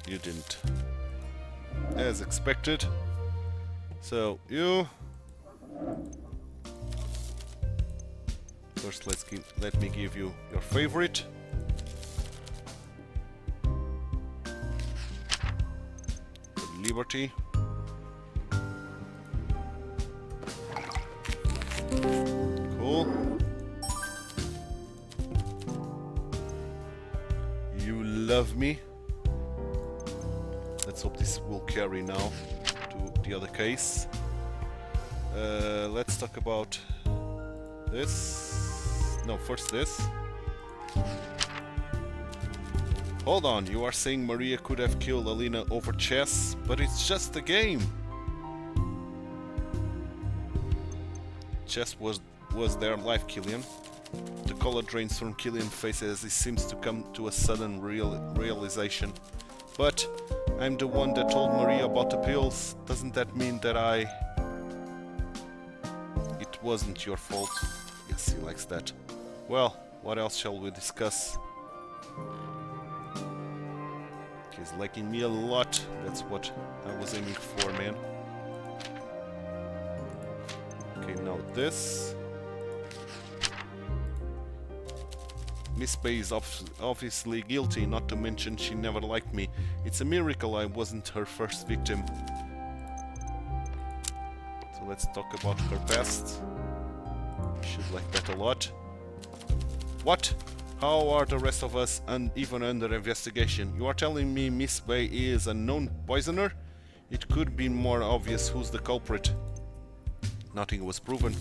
S1: You didn't. As expected. So, you... First, let me give you your favorite. Liberty. Cool. You love me. Let's hope this will carry now to the other case. Let's talk about this. No, first this. Hold on, you are saying Maria could have killed Alina over chess, but it's just a game. Chess was their life, Killian. The color drains from Killian's face as he seems to come to a sudden realization. But I'm the one that told Maria about the pills. Doesn't that mean that it wasn't your fault? Yes, he likes that. Well, what else shall we discuss? He's liking me a lot. That's what I was aiming for, man. Okay, now this. Miss Bay is obviously guilty, not to mention she never liked me. It's a miracle I wasn't her first victim. So let's talk about her past. Should like that a lot. What? How are the rest of us even under investigation? You are telling me Miss Bay is a known poisoner? It could be more obvious who's the culprit. Nothing was proven.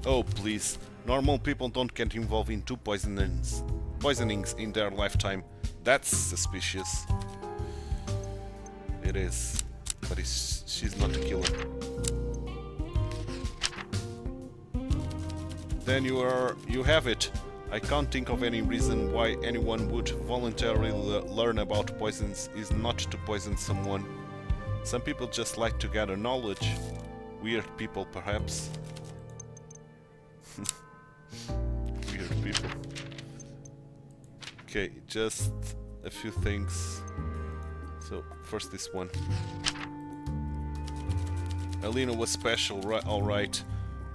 S1: Oh, please. Normal people don't get involved in two poisonings in their lifetime. That's suspicious. It is. But she's not the killer. Then you have it. I can't think of any reason why anyone would voluntarily learn about poisons is not to poison someone. Some people just like to gather knowledge. Weird people, perhaps. Weird people. Okay, just a few things. So, first this one. Alina was special, alright.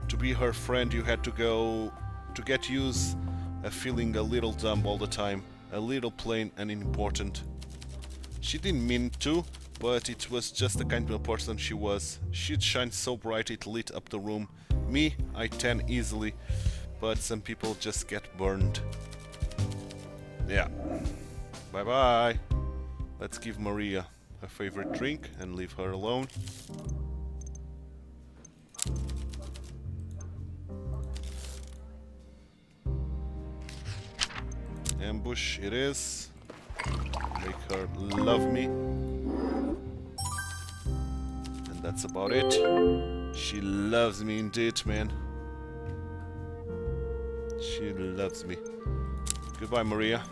S1: To be her friend you had to get used feeling a little dumb all the time, a little plain and unimportant. She didn't mean to, but it was just the kind of person she was. She'd shine so bright it lit up the room. Me, I tan easily, but some people just get burned. Yeah. Bye bye. Let's give Maria her favorite drink and leave her alone. Ambush it is. Make her love me. And that's about it. She loves me indeed, man. She loves me. Goodbye, Maria.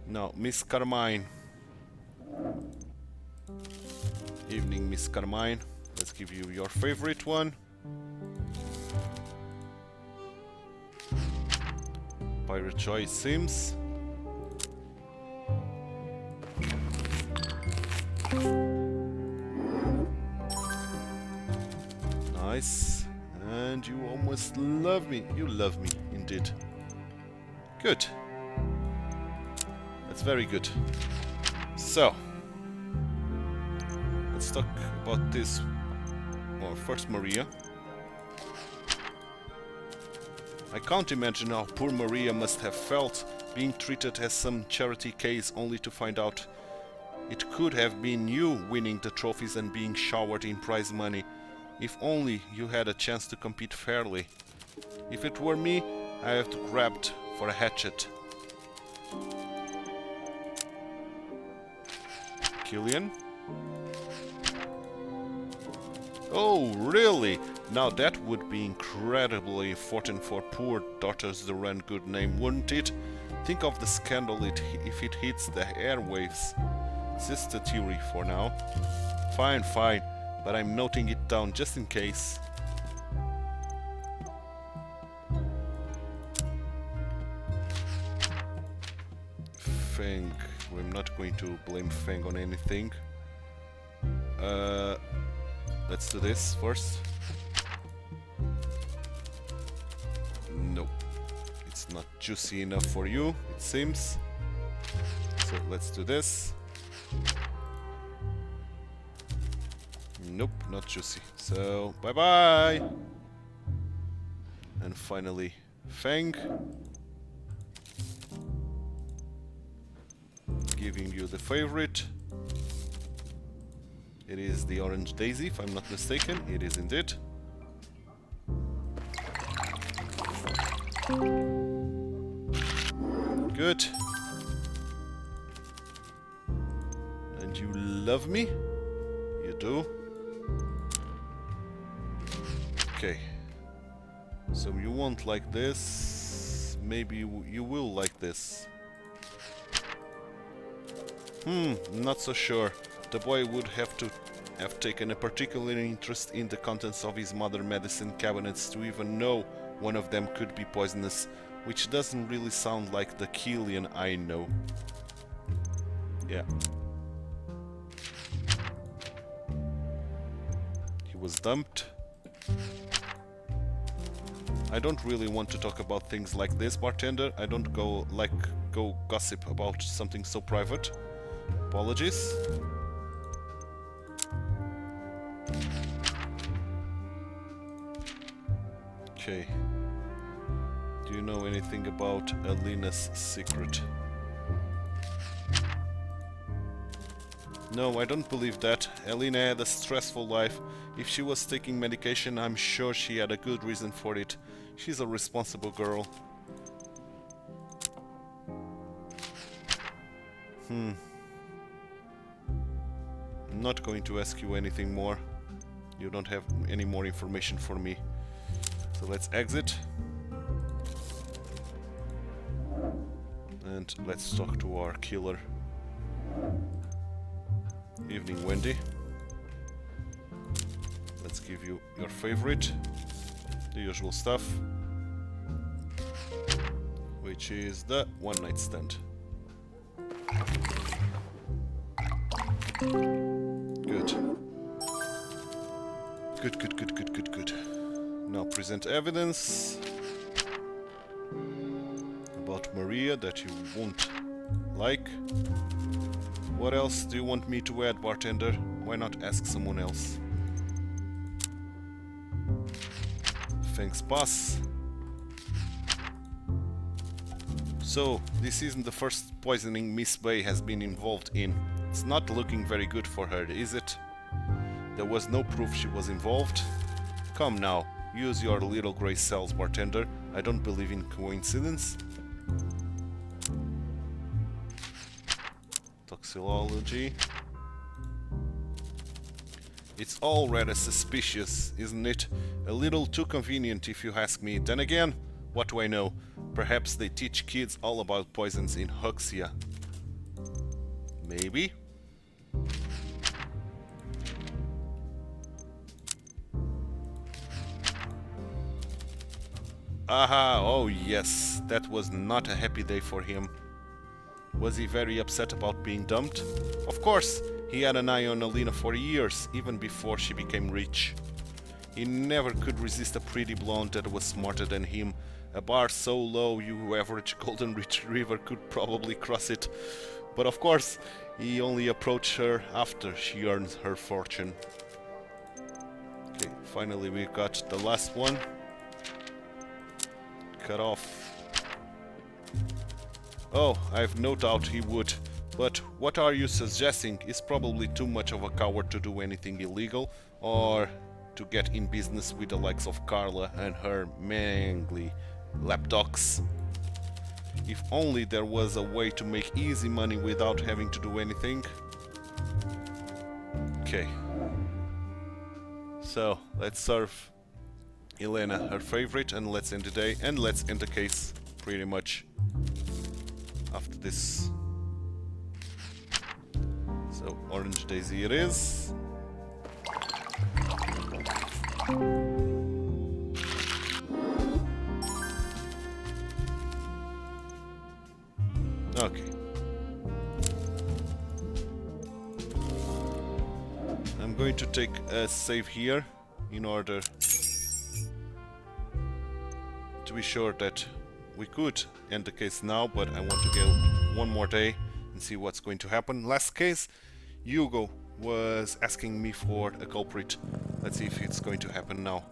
S1: Now, Miss Carmine. Evening, Miss Carmine. Let's give you your favorite one. Pirate choice seems. Nice. And you almost love me. You love me, indeed. Good. That's very good. So, let's talk about this. Well, first Maria. I can't imagine how poor Maria must have felt being treated as some charity case only to find out it could have been you winning the trophies and being showered in prize money. If only you had a chance to compete fairly. If it were me, I have to grabbed for a hatchet. Killian? Oh, really? Now that would be incredibly important for poor daughter's Duran good name, wouldn't it? Think of the scandal if it hits the airwaves. It's just a theory for now. Fine, fine, but I'm noting it down just in case. Fang. I'm not going to blame Fang on anything. Let's do this first. No, it's not juicy enough for you, it seems. So let's do this. Nope, not juicy. So bye bye. And finally, Fang. Giving you the favorite. It is the orange daisy, if I'm not mistaken. It is indeed. Good. And you love me? You do? Okay. So you won't like this. Maybe you will like this. Not so sure. The boy would have to have taken a particular interest in the contents of his mother medicine cabinets to even know one of them could be poisonous, which doesn't really sound like the Killian I know. Yeah. He was dumped. I don't really want to talk about things like this, bartender. I don't go gossip about something so private. Apologies. Okay. Do you know anything about Alina's secret? No, I don't believe that. Alina had a stressful life. If she was taking medication, I'm sure she had a good reason for it. She's a responsible girl. I'm not going to ask you anything more. You don't have any more information for me. So let's exit. And let's talk to our killer. Evening, Wendy. Let's give you your favorite. The usual stuff. Which is the one night stand. Good. Good. Now present evidence about Maria that you won't like. What else do you want me to add, bartender? Why not ask someone else? Thanks, boss. So, this isn't the first poisoning Miss Bay has been involved in. It's not looking very good for her, is it? There was no proof she was involved. Come now, use your little grey cells, bartender. I don't believe in coincidence. Toxicology. It's all rather suspicious, isn't it? A little too convenient if you ask me. Then again, what do I know? Perhaps they teach kids all about poisons in Huxia. Maybe? Aha, oh yes, that was not a happy day for him. Was he very upset about being dumped? Of course, he had an eye on Alina for years, even before she became rich. He never could resist a pretty blonde that was smarter than him. A bar so low you average golden retriever could probably cross it. But of course, he only approached her after she earned her fortune. Okay, finally we got the last one. Cut off. Oh, I've no doubt he would. But what are you suggesting? He's probably too much of a coward to do anything illegal, or to get in business with the likes of Carla and her mangly lapdogs. If only there was a way to make easy money without having to do anything. Okay. So, let's serve Elena her favorite and let's end the day and let's end the case pretty much after this. So, Orange Daisy it is. Okay. I'm going to take a save here in order to be sure that we could end the case now, but I want to go one more day and see what's going to happen. Last case, Hugo was asking me for a culprit. Let's see if it's going to happen now.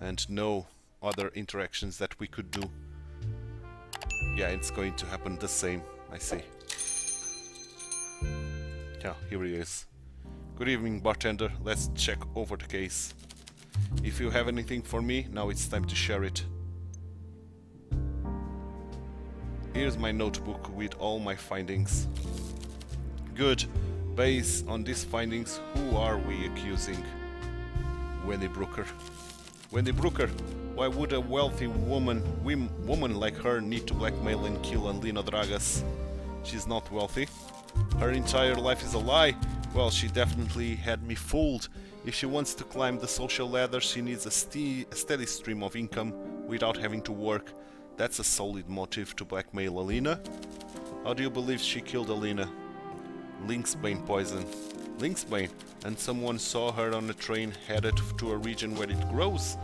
S1: And no other interactions that we could do. Yeah, it's going to happen the same, I see. Yeah, here he is. Good evening, bartender. Let's check over the case. If you have anything for me, now it's time to share it. Here's my notebook with all my findings. Good. Based on these findings, who are we accusing? Wendy Brooker. Wendy Brooker? Why would a wealthy woman like her need to blackmail and kill Alina Dragas? She's not wealthy. Her entire life is a lie. Well, she definitely had me fooled. If she wants to climb the social ladder, she needs a steady stream of income without having to work. That's a solid motive to blackmail Alina. How do you believe she killed Alina? Lynxbane poison. Lynxbane? And someone saw her on a train headed to a region where it grows?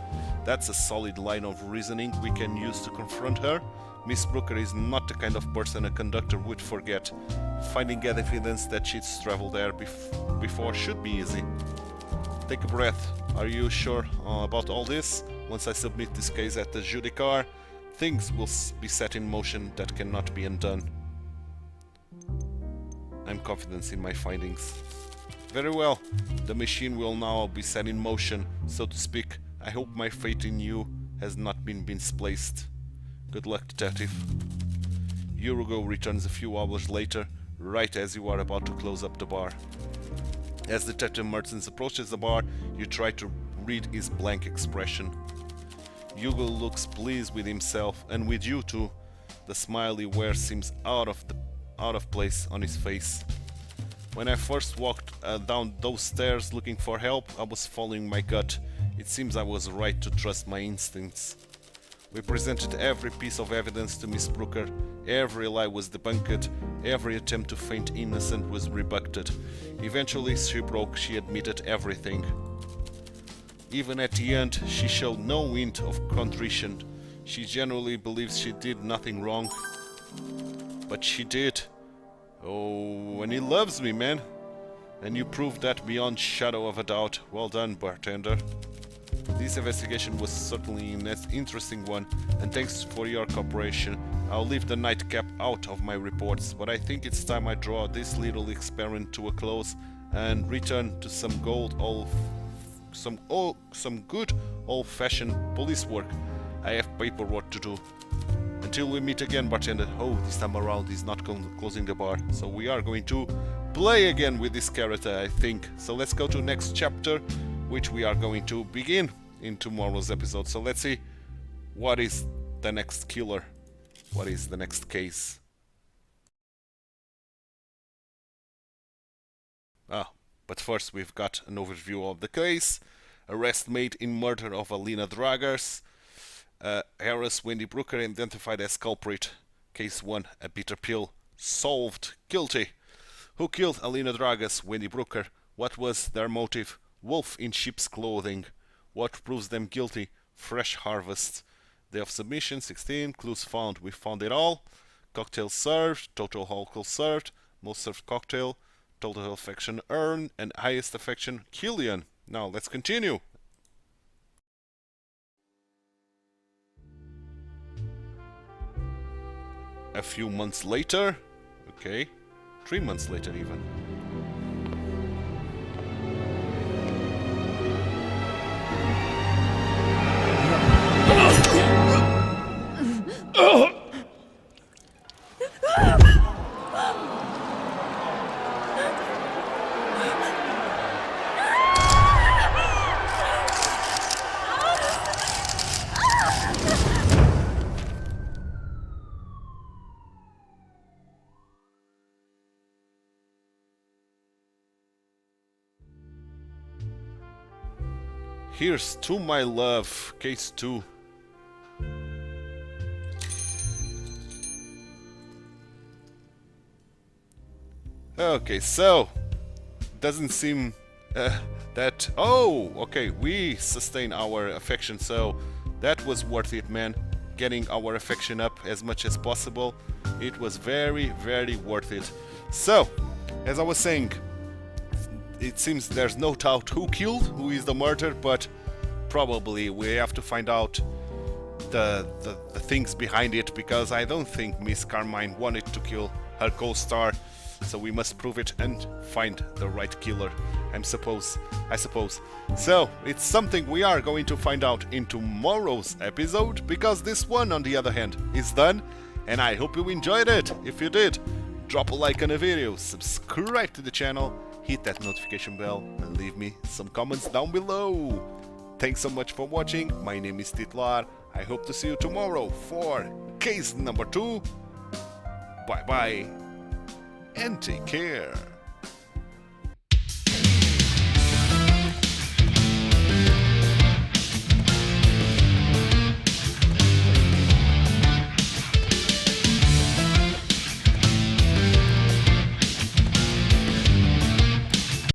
S1: That's a solid line of reasoning we can use to confront her. Miss Brooker is not the kind of person a conductor would forget. Finding evidence that she's traveled there before should be easy. Take a breath. Are you sure about all this? Once I submit this case at the Judicar, things will be set in motion that cannot be undone. I'm confident in my findings. Very well. The machine will now be set in motion, so to speak. I hope my faith in you has not been misplaced. Good luck, detective. Urugo returns a few hours later, right as you are about to close up the bar. As Detective Mertens approaches the bar, you try to read his blank expression. Hugo looks pleased with himself, and with you too. The smile he wears seems out of place on his face. When I first walked down those stairs looking for help, I was following my gut. It seems I was right to trust my instincts. We presented every piece of evidence to Miss Brooker. Every lie was debunked. Every attempt to feint innocent was rebutted. Eventually she broke. She admitted everything. Even at the end, she showed no hint of contrition. She genuinely believes she did nothing wrong. But she did. Oh, and he loves me, man. And you proved that beyond shadow of a doubt. Well done, bartender. This investigation was certainly an interesting one, and thanks for your cooperation. I'll leave the nightcap out of my reports, but I think it's time I draw this little experiment to a close and return to some good old-fashioned police work. I have paperwork to do. Until we meet again, bartender. Oh, this time around he's not closing the bar, so we are going to play again with this character, I think. So let's go to next chapter, which we are going to begin in tomorrow's episode. So let's see what is the next killer, what is the next case. But first we've got an overview of the case. Arrest made in murder of Alina Dragas. Heiress Wendy Brooker identified as culprit. Case 1, a bitter pill. Solved. Guilty. Who killed Alina Dragas? Wendy Brooker. What was their motive? Wolf in sheep's clothing. What proves them guilty? Fresh harvest. Day of submission 16. Clues found. We found it all. Cocktail served. Total alcohol served. Most served cocktail. Total affection earned. And highest affection Killian. Now let's continue. A few months later. Okay. 3 months later even. Here's To My Love, Case 2. Okay, so doesn't seem that... Oh, okay, we sustain our affection, so that was worth it, man. Getting our affection up as much as possible. It was very, very worth it. So, as I was saying, it seems there's no doubt who is the murderer, but probably we have to find out the things behind it, because I don't think Miss Carmine wanted to kill her co-star, so we must prove it and find the right killer, I suppose. So it's something we are going to find out in tomorrow's episode, because this one, on the other hand, is done, and I hope you enjoyed it. If you did, drop a like on the video, subscribe to the channel, hit that notification bell, and leave me some comments down below. Thanks so much for watching. My name is TituElite. I hope to see you tomorrow for case number 2. Bye bye and take care.